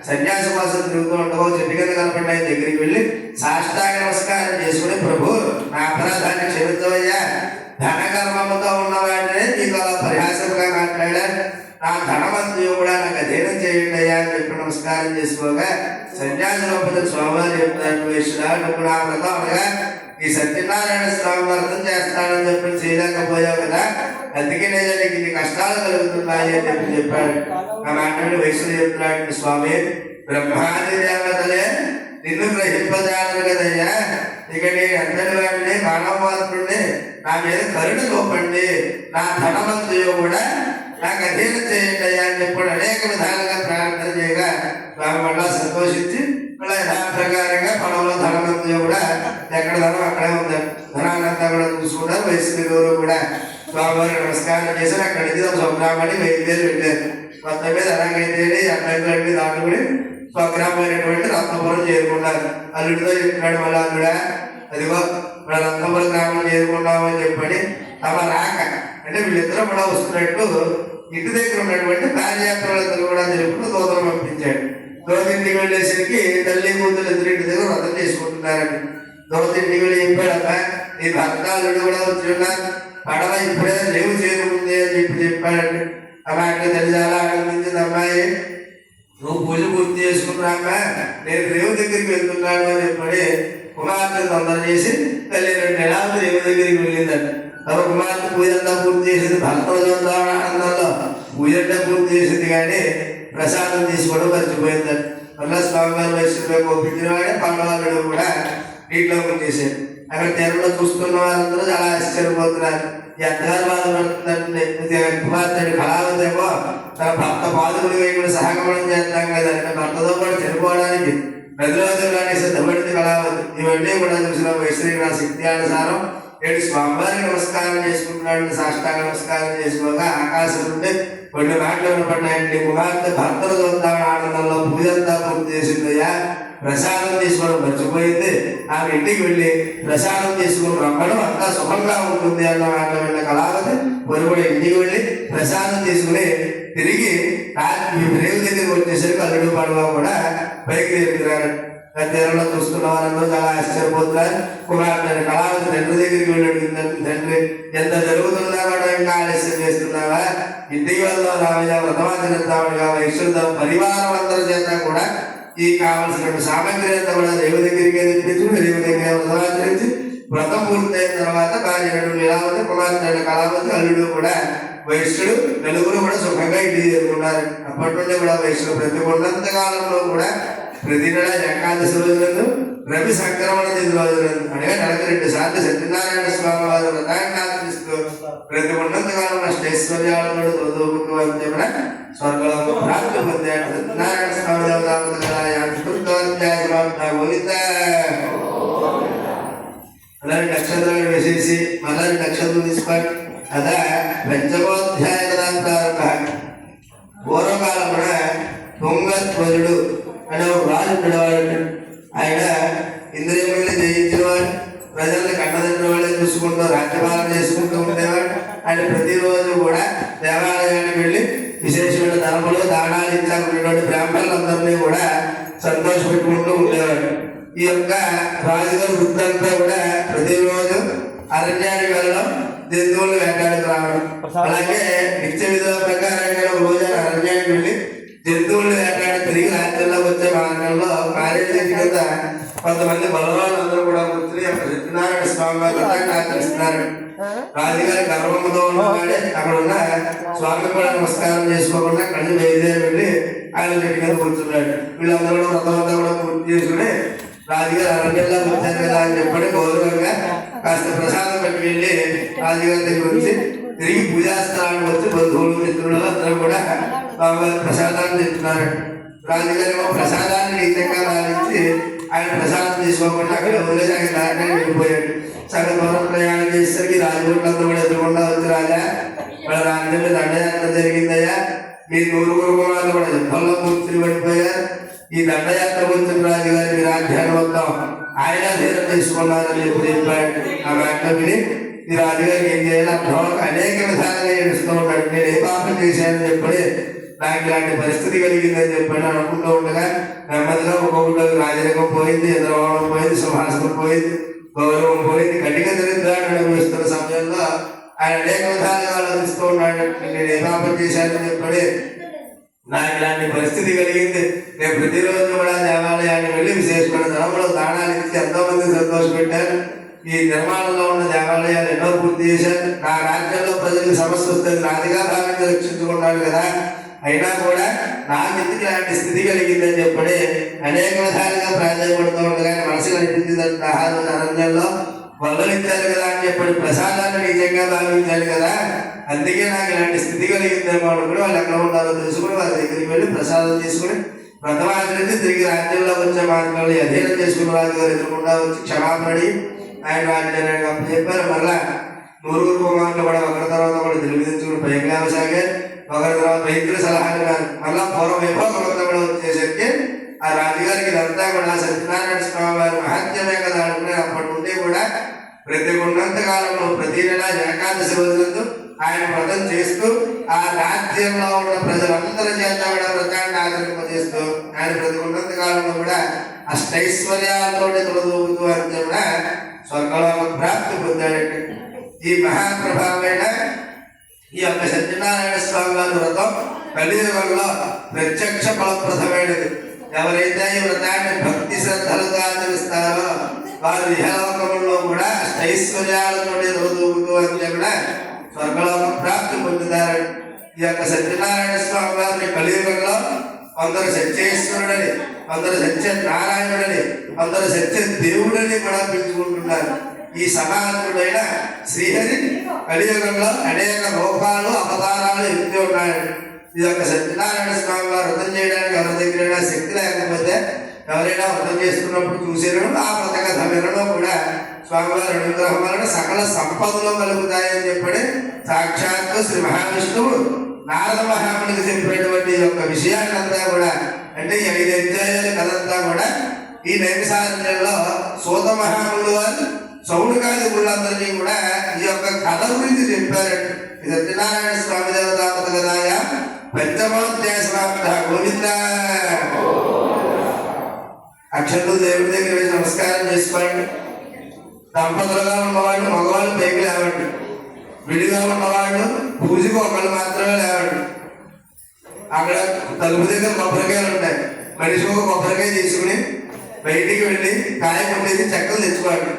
సన్యాసి కోసం తిరుగుతూ ఉండగా చెట్టు కింద కనపడిన ఆయన దగ్గరికి వెళ్ళి సాష్టాంగ నమస్కారం చేసుకుని, ప్రభు నా అపరాధాన్ని క్షమించవయ్యా, ధనగర్వముతో ఉన్నవాడినే నీకు అలా పరిహాసంగా మాట్లాడారు, నా ధనవంతులు కూడా నాకు అధీనం చేయండి అయ్యా అని చెప్పి నమస్కారం చేసుకోగా సన్యాసి రూపంలో స్వామివారు చెప్తారు, నువ్వు నా వ్రతం అనగా ఈ సత్యనారాయణ స్వామి వ్రతం చేస్తానని చెప్పి చేయలేకపోయావు కదా, అందుకే లేదా నీకు ఇన్ని కష్టాలు కలుగుతున్నాయి అని చెప్పాడు. ఆ మాట్లాడి వయసులో చెప్తున్నాడు, స్వామి బ్రహ్మాది దేవతలే నిన్ను గ్రహింపజాలను కదయ్యా, ఇక నేను ఎంతటి వాడిని మానవ మాత్రుడిని, నా మీద కరుణ చూపండి, నా ధనవంతులు కూడా నాకు అధీనం చేయండి అయ్యా అని చెప్పి అనేక విధాలుగా ప్రార్థన చేయగా స్వామి మళ్ళా సంతోషించి మళ్ళీ యథాప్రకారంగా పడవలో ధనవంతులు కూడా ఎక్కడ ధనం అక్కడే ఉందండి. ధనాన్నంతా కూడా చూసుకున్నారు. వయసు ఇరువురు కూడా స్వామివారికి నమస్కారం చేశారు. అక్కడి నుంచి స్వగ్రామాన్ని బయలుదేరి వెళ్ళారు. మొత్తం మీద అలాగైతే అన్నటువంటి దాటుకుని స్వగ్రామైనటువంటి రత్నపురం చేరుకున్నారు. అల్లుడితో చెప్పినాడు మళ్ళీ అల్లుడా, అదిగో మన రత్నపురం గ్రామం చేరుకున్నామని చెప్పని తమ రాక అంటే వీళ్ళిద్దరూ కూడా వస్తున్నట్టు ఇంటి దగ్గర ఉన్నటువంటి కార్యయాత్రలందరూ కూడా తెలుపుతూ దూరం పంపించాడు. దోతింటికి వెళ్ళేసరికి తల్లి కూతురు ఇద్దరింటి దగ్గర వ్రతం చేసుకుంటున్నారండి. దోతింటికి వెళ్ళి చెప్పాడమ్మా, ఈ భర్తాలుడు కూడా వచ్చి ఉన్నారు, పడవ ఇప్పుడే లేవు చేరుకుంది అని చెప్పాడండి. అమ్మాయి తల్లి చాలా ఆనందించింది, అమ్మాయి నువ్వు పూజ పూర్తి చేసుకున్నామ్మా, నేను రేవు దగ్గరికి వెళ్తున్నాను అని చెప్పని కుమార్తె తొందర చేసి తల్లి 2 నెలలు రేవు దగ్గరికి వెళ్ళిందంట. తమ కుమార్తె పూజ అంతా పూర్తి చేసింది. భర్తలు చూద్దాం ఆనందంలో పూజ అంతా పూర్తి చేసింది, కానీ ప్రసాదం తీసుకోవడం మర్చిపోయిందంట. మళ్ళా స్వామివారి వయసులో ఒప్పించిన వాడే పండుగలు కూడా నీటిలో ముంచేసాడు. అక్కడ తెరలో చూస్తున్న వారందరూ చాలా ఆశ్చర్యపోతున్నారు. ఈ అత్తగారు బాధపడుతుందంటే కుమార్తె కళావతి ఏమో తన భర్త బాధకులు వేయకుండా సహగమనం చేస్తాం కదా, అంటే భర్తతో పాటు చనిపోవడానికి ప్రతిరోజులానే సిద్ధపడింది కళావతి. ఇవన్నీ కూడా చూసిన వయసు నా శక్తి అనుసారం ఏడు స్వామివారికి నమస్కారం చేసుకుంటున్నాడు. సాష్టాంగ నమస్కారం చేసుకోగా ఆకాశం నుండి కొన్ని మాటలు వినపడినాయండి. కుమార్తె భర్తలు చూద్దామని ఆనందంలో పూజ అంతా పూర్తి చేసిందయ్యా, ప్రసాదం తీసుకోవడం మర్చిపోయింది, ఆమె ఇంటికి వెళ్ళి ప్రసాదం తీసుకుని రమ్మడం అంతా సుఖంగా ఉంటుంది అన్న మాట వెళ్ళిన కళావతి పొరుగుడు ఇంటికి వెళ్ళి ప్రసాదం తీసుకుని తిరిగి రేవు దగ్గరికి వచ్చేసరికి అల్లుడు పడవ కూడా పైకి తిరుగుతున్నారు. తీరంలో చూస్తున్న వారందరూ చాలా ఆశ్చర్యపోతున్నారు. కుమార్తె కళావతి తండ్రి దగ్గరికి వెళ్ళి తండ్రి ఎంత జరుగుతుందా కూడా ఇంకా ఆలస్యం చేస్తున్నావా, ఇంటికి వెళ్దాం రామయ్య, వ్రతమాచరిద్దామనిగా వైశ్వరుడు పరివారం అందరి చేత కూడా ఈ కావలసిన సామగ్రి అంతా కూడా రేవు దగ్గరికి తెప్పించుకుని రేవు దగ్గర వ్రతమాచరించి వ్రతం పూర్తయిన తర్వాత భార్య లీలావతి, కుమార్తె కళావతి, అల్లుడు కూడా వైశ్యుడు నలుగురు కూడా సుఖంగా ఇంటికి చేరుకున్నారు. అప్పటి నుండి కూడా వైశ్యుడు ప్రతి ఉన్నంత కాలంలో కూడా ప్రతి నెల ఏకాదశి రోజులను రవి సంక్రమణ తిథి రోజులను అనగా నెలకు 2 సార్లు సత్యనారాయణ స్వామి వారు వ్రతాన్ని ఆచరిస్తూ ప్రతి ఉన్నంత కాలంలో అష్టైశ్వర్యాలను చదువుకుంటూ అంతే కూడా స్వర్గంలో ప్రాప్తి పొందాడు. సత్యనారాయణ స్వామి అలాంటి నక్షత్రాలు వేసేసి మళ్ళీ నక్షత్రం తీసుకోండి. అదా పంచమోధ్యాయ పూర్వకాలం కూడా తుంగధ్వజుడు అనే ఒక రాజు ఉండేవాడు. ఆయన ఇంద్రియముల్ని జయించిన వాడు, ప్రజల్ని కన్నదండ్రి వాళ్ళే చూసుకుంటూ రాజ్యపాలన చేసుకుంటూ ఉండేవాడు. ఆయన ప్రతిరోజు కూడా దేవాలయానికి వెళ్ళి విశేషమైన ధర్మలు దానాలు ఇచ్చాకున్నటువంటి బ్రాహ్మణులందరినీ కూడా సంతోషపెట్టుకుంటూ ఉండేవాడు. ఈ యొక్క రాజుగారి వృత్తంతా కూడా ప్రతిరోజు అరణ్యానికి వెళ్ళడం, జంతువులు వేటాడికి రావడం, అలాగే నిత్య విధుల ప్రకారంగా రోజు అరణ్యానికి వెళ్ళి జంతువులు వేటాడి తిరిగి రాజ్యంలో మార్గంలో కార్యాలయం కింద కొంతమంది బలవాళ్ళందరూ కూడా కూర్చుని అక్కడ సత్యనారాయణ స్వామి వారు ఆచరిస్తున్నారు. రాజుగారి గర్వంతో ఉన్నవాడే అక్కడ ఉన్న స్వామి కూడా నమస్కారం చేసుకోకుండా కళ్ళు బయలుదేరి వెళ్ళి ఆయన చెట్టు కింద కూర్చున్నాడు. వీళ్ళందరూ వ్రతమంతా కూడా పూర్తి చేసుకుని రాజుగారు అరణ్యంలో వచ్చారు కదా అని చెప్పని గౌరవంగా కాస్త ప్రసాదం పెట్టి వెళ్ళి రాజుగారి దగ్గర వచ్చి తిరిగి పూజాస్థానానికి వచ్చి బంధువులు మిత్రులు అందరూ కూడా ప్రసాదాన్ని తింటున్నారు. రాజుగారి ప్రసాదాన్ని నిజంగా భావించి ఆయన ప్రసాదం తీసుకోకుండా అక్కడ వదిలేసి ఆయన దారిని వెళ్ళిపోయాడు. సగం దూరం ప్రయాణం చేసేసరికి రాజులందరూ కూడా ఎదురుకుండా వచ్చి రాజా వాళ్ళ రాజ్యంలో దండయాత్ర జరిగిందయ్యా, మీ 100 కుటుంబాలు కూడా యుద్ధంలో పూర్తి పడిపోయారు. ఈ దండయాత్ర వచ్చిన రాజుగారి మీ రాజ్యాన్ని మొత్తం ఆయన ధీరం తీసుకున్నారని ఎప్పుడు చెప్పాడు. ఆ మాట విని ఈ రాజుగారికి ఏం చేయాలి అర్థం అనేక విధాలుగా ఏడుస్తూ ఉంటాడు. నేను ఏ పాపం చేశానని చెప్పి నాకు ఇలాంటి పరిస్థితి కలిగిందని చెప్పి అనుకుంటూ ఉండగా నెమ్మదిగా ఒక్కొక్కటి రాజరికం పోయింది, ఇంద్రభవనం పోయింది, సింహాసనం పోయింది, గౌరవం పోయింది. కఠిన దరిద్రాన్ని అనుభవిస్తున్న సమయంలో ఆయన అనేక విధాలుగా ఆలోచిస్తూ ఉన్నాడు. నేను ఏ పాపం చేశానని చెప్పి నాకు ఇలాంటి పరిస్థితి కలిగింది. నేను ప్రతిరోజు కూడా దేవాలయానికి వెళ్ళి విశేషమైన ధనములు దానాలు ఇచ్చి ఎంతో మంది సంతోషపెట్టాను. ఈ నిర్మాణంలో ఉన్న దేవాలయాలు ఎన్నో పూర్తి చేశాను. నా రాజ్యంలో ప్రజలకు సమస్య వస్తుంది, నాదిగా భావించి రక్షించుకున్నాడు కదా, అయినా కూడా నాకు ఎందుకు ఇలాంటి స్థితి కలిగిందని చెప్పి అనేక విధాలుగా ప్రాధాన్యపడుతూ ఉండగా మనసుకు అనిపించిందంటే ఆహారం అరణ్యంలో వదలించాలి కదా అని చెప్పి ప్రసాదాన్ని నిజంగా భావించాలి కదా, అందుకే నాకు ఇలాంటి స్థితి కలిగిందేమో అనుకుని వాళ్ళు ఎక్కడ ఉన్నారో తెలుసుకుని వాళ్ళ దగ్గరికి వెళ్ళి ప్రసాదం తీసుకుని వ్రతమాచరించి తిరిగి రాజ్యంలో వచ్చే మార్గంలో అధీనం చేసుకున్న రాజు గారు ఎదురుకుండా వచ్చి క్షమాపడి ఆయన రాజ్యాన్ని అప్పచెప్పారు. మళ్ళా 100 కుమారులు కూడా ఒకరి తర్వాత కూడా తెలివిదించుకుని భయంగా సాగారు. ఒకరి తర్వాత రైతుల సలహాలు కాదు మళ్ళా పూర్వ వైభవం కూడా వచ్చేసరికి ఆ రాజుగారికి ఇదంతా కూడా సత్యనారాయణ స్వామి వారి మహత్యమే కదా అనుకునే అప్పటి నుండి కూడా ప్రతి ఉన్నంత కాలంలో ప్రతి నెల ఏకాదశి రోజులందు ఆయన వ్రతం చేస్తూ ఆ రాజ్యంలో ఉన్న ప్రజలందరి చేత కూడా వ్రతాన్ని ఆచరింపజేస్తూ ఆయన ప్రతి ఉన్నంత కాలంలో కూడా అష్టైశ్వర్యాలతో తొలదూపుతూ అంతే కూడా స్వర్గలోక ప్రాప్తి పొందాడంటే ఈ మహాప్రభావమైన ఈ యొక్క సత్యనారాయణ స్వామి వారి వ్రతం కలియుగంలో ప్రత్యక్ష ఫలప్రదమైనది. ఎవరైతే ఈ వ్రతాన్ని భక్తి శ్రద్ధలతో ఆచరిస్తారో వారు ఇహలోకంలో కూడా ఐశ్వర్యాలతో రోజుతూ అంతే కూడా స్వర్గలోక ప్రాప్తి పొందుతారు. ఈ యొక్క సత్యనారాయణ స్వామి వారిని కలియుగంలో కొందరు సత్యేశ్వరుడని, కొందరు సత్యనారాయణుడని, కొందరు సత్య దేవుడని కూడా పిలుచుకుంటున్నారు. ఈ సమానముడైన శ్రీహరి కలియుగంలో అనేక రూపాలు అవతారాలు ఎత్తి ఉన్నాయి. ఇది ఒక సత్యనారాయణ స్వామి వారు వ్రతం చేయడానికి ఎవరి దగ్గరైనా శక్తి లేకపోతే ఎవరైనా వ్రతం చేసుకున్నప్పుడు చూసేయడం ఆ వ్రత కథ వినడం కూడా స్వామివారి అనుగ్రహం వలన సకల సంపదలు కలుగుతాయని చెప్పి సాక్షాత్తు శ్రీ మహావిష్ణువు నారద మహామునికి చెప్పినటువంటి యొక్క విషయాన్నంతా కూడా అంటే 5 అధ్యాయాల కథంతా కూడా ఈ నైమిసారణ్యంలో సూత మహాములు వారు సౌనకాది గుళ్ళందరినీ కూడా ఈ యొక్క కథ గురించి చెప్పారండి. సత్యనారాయణ స్వామి దేవతాపత కదాయ పంచమోధ్యాసమాప్త గోవింద. అక్షరులు దేవుడి దగ్గర వేసి నమస్కారం చేసుకోండి. దంపతులుగా ఉన్నవాళ్ళు మగవాళ్ళు పైకి లేవండి, విడిగా ఉన్నవాళ్ళు పూజకు ఒకళ్ళు మాత్రమే లేవండి. అక్కడ తలుపు దగ్గర కొబ్బరికాయలు ఉంటాయి, మనిషి ఒక కొబ్బరికాయ తీసుకుని బయటికి వెళ్ళి కాయ కొట్టేసి చెక్కలు తెచ్చుకోండి.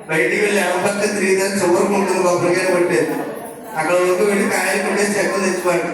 బయటికి వెళ్ళి ఎడపక్క తిరిగితే చివరికి ఉంటుంది కొబ్బరికాయలు కొట్టేది, అక్కడ వరకు వెళ్ళి కాయలు కొట్టేసి చెక్కలు తెచ్చుకోండి.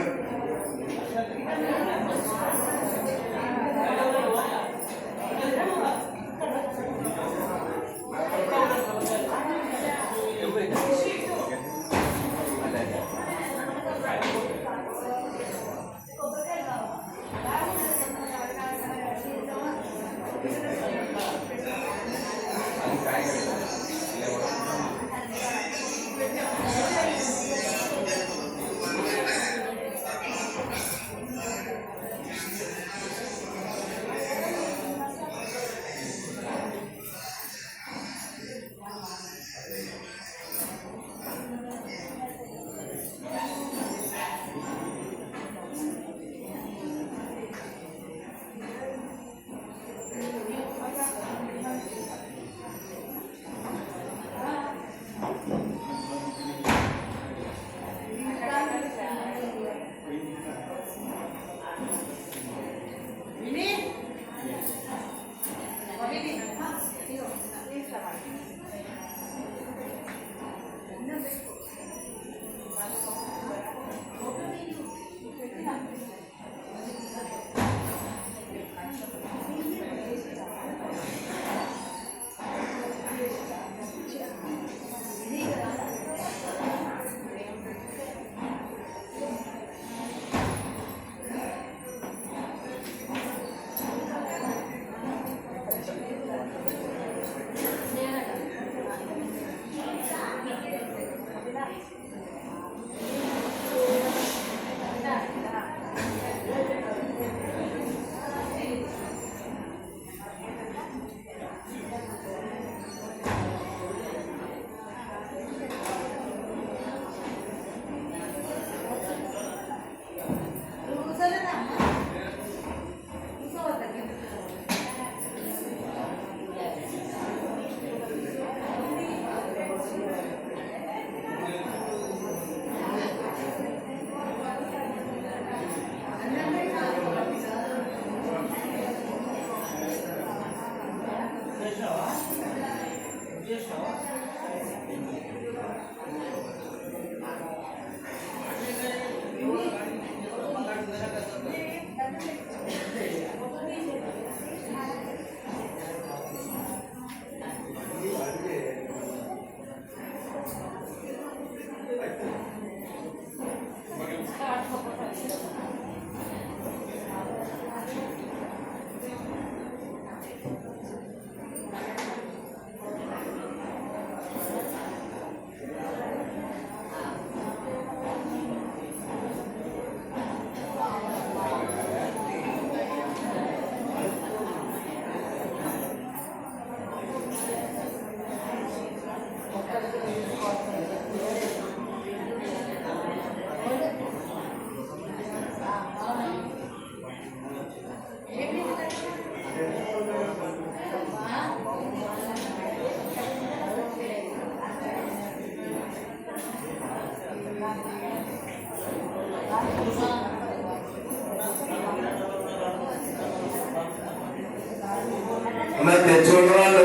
తెచ్చుకున్న వాళ్ళు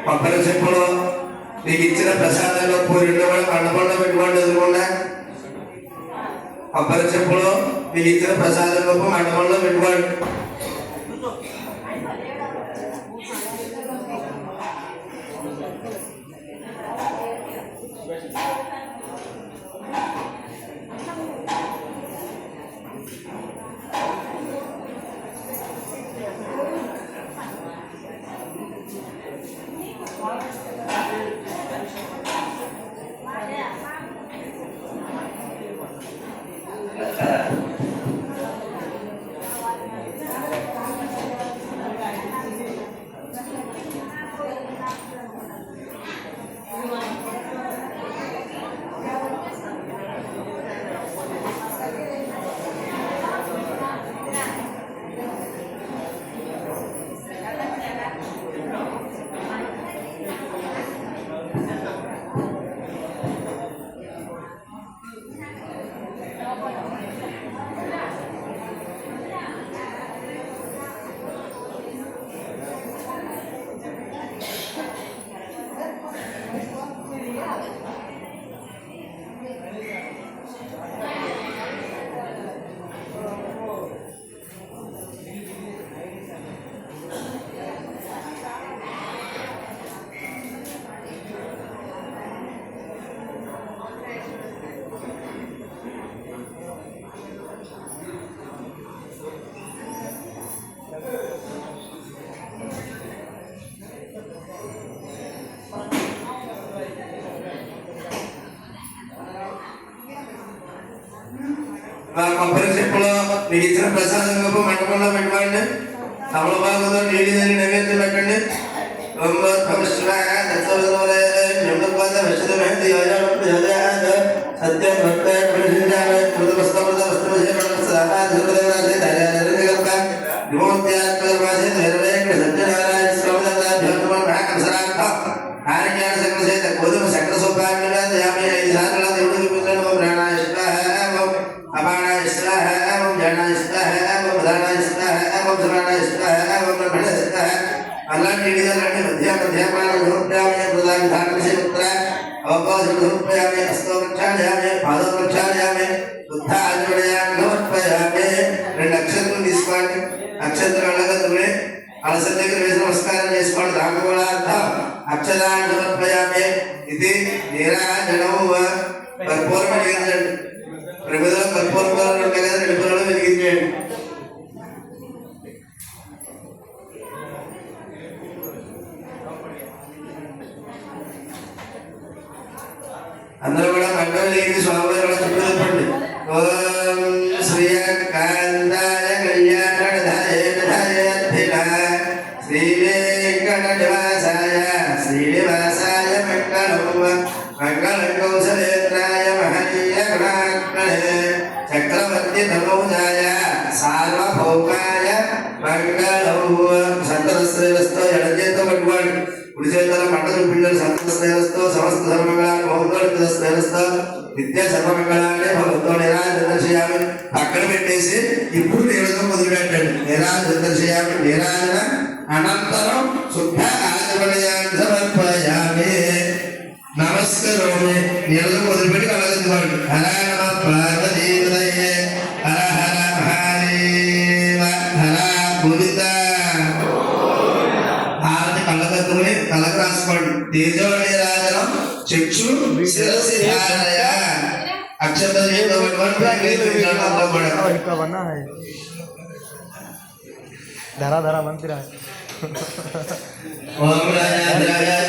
కొబ్బరి చెప్పులు నీకు ఇచ్చిన ప్రసాదంలో పూరిలో కూడా కండపండు పెట్టుకోండి ఎదురుకుండా కొబ్బరి చెప్పులు నీకు ఇచ్చిన ప్రసాదంలో మండపంలో పెట్టుకోండి. కొబ్బరి చెప్పులో మీకు ఇచ్చిన ప్రసాదం గొప్ప మండపంలో పెట్టుకోండి. తమలపాకుతో నీటి దాన్ని నైవేద్యం పెట్టండి. అలాంటి విధానాన్ని మధ్యాహ్నాన్ని ప్రధాన అవకాశమే హస్తో ప్రక్షాళయామి పాదో ప్రక్షాళయామి బుద్ధ ఆచమయామి సమర్పయామి. 2 అక్షంతలు తీసుకోండి. అక్షంతలు అడగదులే అలస దగ్గర వేసి నమస్కారం చేసుకోండి. దాని కూడా అర్థం అక్షరాన్ని సమర్పయామి. ఇది నీరాజనము కర్పూరం వెలిగించండి. ప్రమిదలో కర్పూరం ఉంటాయి కదా, 2 పొలాలు వెలిగించండి. అందరూ కూడా మండలి స్వామివారి చుట్టూ చెప్పండి. ఓం శ్రీకాంతాయ కళ్యాణాయ శ్రీ వెంకట నివాసాయ శ్రీనివాసాయ మంగళం మంగళం కౌసలేంద్రాయ మహనీయ గుణాత్మనే చక్రవర్తి తమౌజాయ సార్వభౌమాయ మంగళం. సంతరస్త్రేలస్తో ఎడచేత పట్టుకోండి. కుడి చేతుల మండలం పిల్లలు సంతరస్త్రేలస్తో సమస్త ధర్మగళాన్ని భౌగోళికస్తో విద్యా సర్వమంగళాన్ని భగవతో నిరాజయామి. పక్కన పెట్టేసి ఇప్పుడు నీళ్ళతో మొదలుపెట్టండి. నిరాజయామి. నిరాజన అనంతరం శుద్ధ ఆచమనయాన్ని సమర్పయామి. నమస్కారం. నీళ్ళతో మొదలుపెట్టి కలగదుకోండి. హర నమ పార్వతీపతయే హర హర మహాదేవ హర గోవింద. హారతి కళ్ళకత్తుకుని కళ్ళకు రాసుకోండి. తేజోని రాజనం చక్షు శిరసి ధారయ అక్షత धरा धरा मंदिर है. ओम राजाधिराज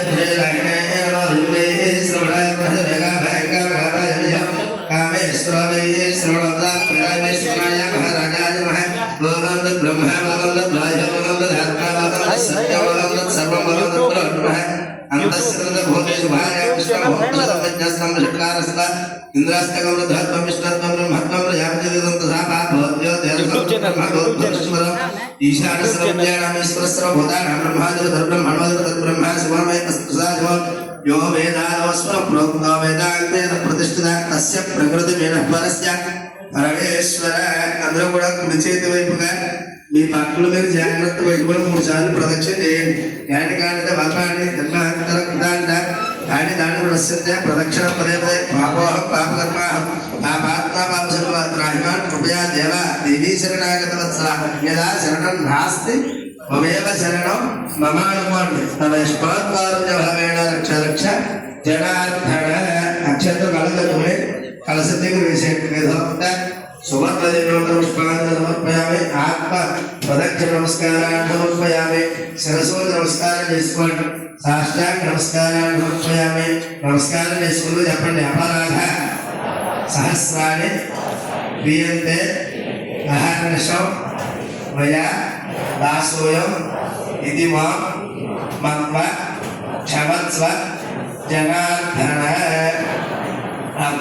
यो प्रतिष्ठित तस्य प्रकृति परमेश्वर अंदर कुछ చేతి వైపుగా మీ పక్కల మీద జాగ్రత్త పెట్టుకొని 3 సార్లు ప్రదక్షిణ చేయండి. జ్ఞానికాంత బలాన్ని ధర్మాంతరంత దాని దాని ప్రసిద్ధ ప్రదక్షిణ పదే పదే పాపోహం పాపకర్మ పాపాత్మ పాపసర్వాత్రాహిమాన్ కృపయా దేవ దేవీ శరణాగత వత్సల యదా శరణం నాస్తి మమేవ శరణం మమానుకోండి. తమ ఇష్టాత్కారుణ్య బలమేణ రక్ష రక్ష జనార్దన. అక్షంతో కలగతుమే కలస దగ్గర వేసేట్టు విధంగా సమర్పయామి. ఆత్మ ప్రదక్షిణ నమస్కారాన్ని సమర్పయామి. శిరస్సు నమస్కారం చేసుకోండి. సాష్టాంగ నమస్కారాన్ని సమర్పయామి. నమస్కారం చేసుకుంటూ చెప్పండి. అపరాధ సహస్రాన్ని క్రియంతే అహర్నిశం మయా దాసోయం ఇది మాం మత్వ క్షమత్వ జనార్దన.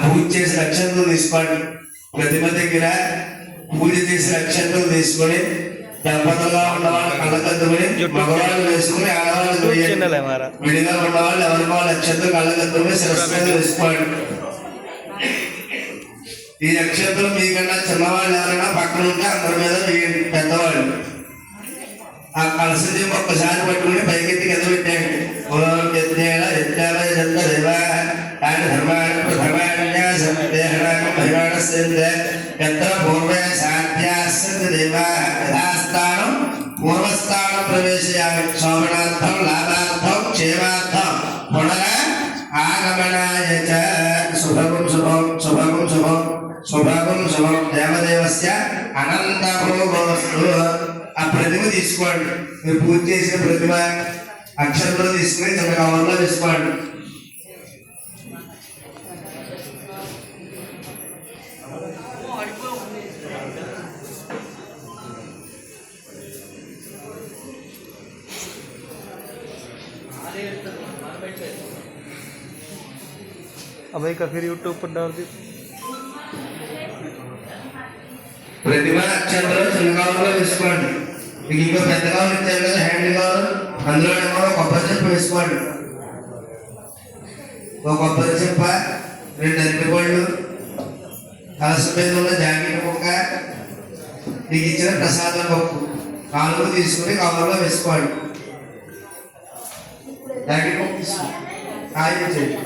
పూజ చేసి అక్షంతలు తీసుకోండి. ప్రతిమ దగ్గర పూజ చేసి అక్షంతలు తీసుకొని దంపతులుగా ఉన్నవాళ్ళు కళ్ళకద్దుకొని మగవాళ్ళు వేసుకుని ఆడవాళ్ళు విడిగా ఉన్నవాళ్ళు ఎవరి వాళ్ళు అక్షంతలు కళ్ళకద్దుకొని శిరస్సు మీద వేసుకోండి. ఈ అక్షంతలు మీకన్నా చిన్నవాళ్ళు ఎవరైనా పక్కన ఉంటే అందరి మీద వేయండి. పెద్దవాళ్ళు ఆ కలసది ఒక్కసారి పట్టుకుని పైకెత్తి కింద పెట్టండి. యథాస్థానం పూర్వస్థానం ప్రవేశయామి. శోభనార్థం లాభార్థం క్షేమార్థం పునర ఆగమనాయ చ శుభగం శుభం శుభగం శుభం శుభగం శుభం. దేవదేవస్య అనంత భోగోస్తు. ఆ ప్రతిమ తీసుకోండి. మీరు పూజ చేసిన ప్రతిమ అక్షరంలో తీసుకుని చిన్న కవర్లో తీసుకోండి. अभय का फिर यूट्यूब पर डाल दी. ప్రతిమ అక్షరంలో చిన్న కవర్లో తీసుకోండి. మీకు ఇంకో పెద్ద కవర్ ఇచ్చారు కదా, హ్యాండ్ కవర్, అందులో కొబ్బరి చెప్ప వేసుకోండి. ఒక కొబ్బరి చెప్ప, 2 అరటిపళ్ళు, కలస మీద ఉన్న జాకెట్ ముక్క, మీకు ఇచ్చిన ప్రసాదం పప్పు 4 తీసుకుని కవర్లో వేసుకోండి. జాకెట్ తీసుకో ఆయన చేయి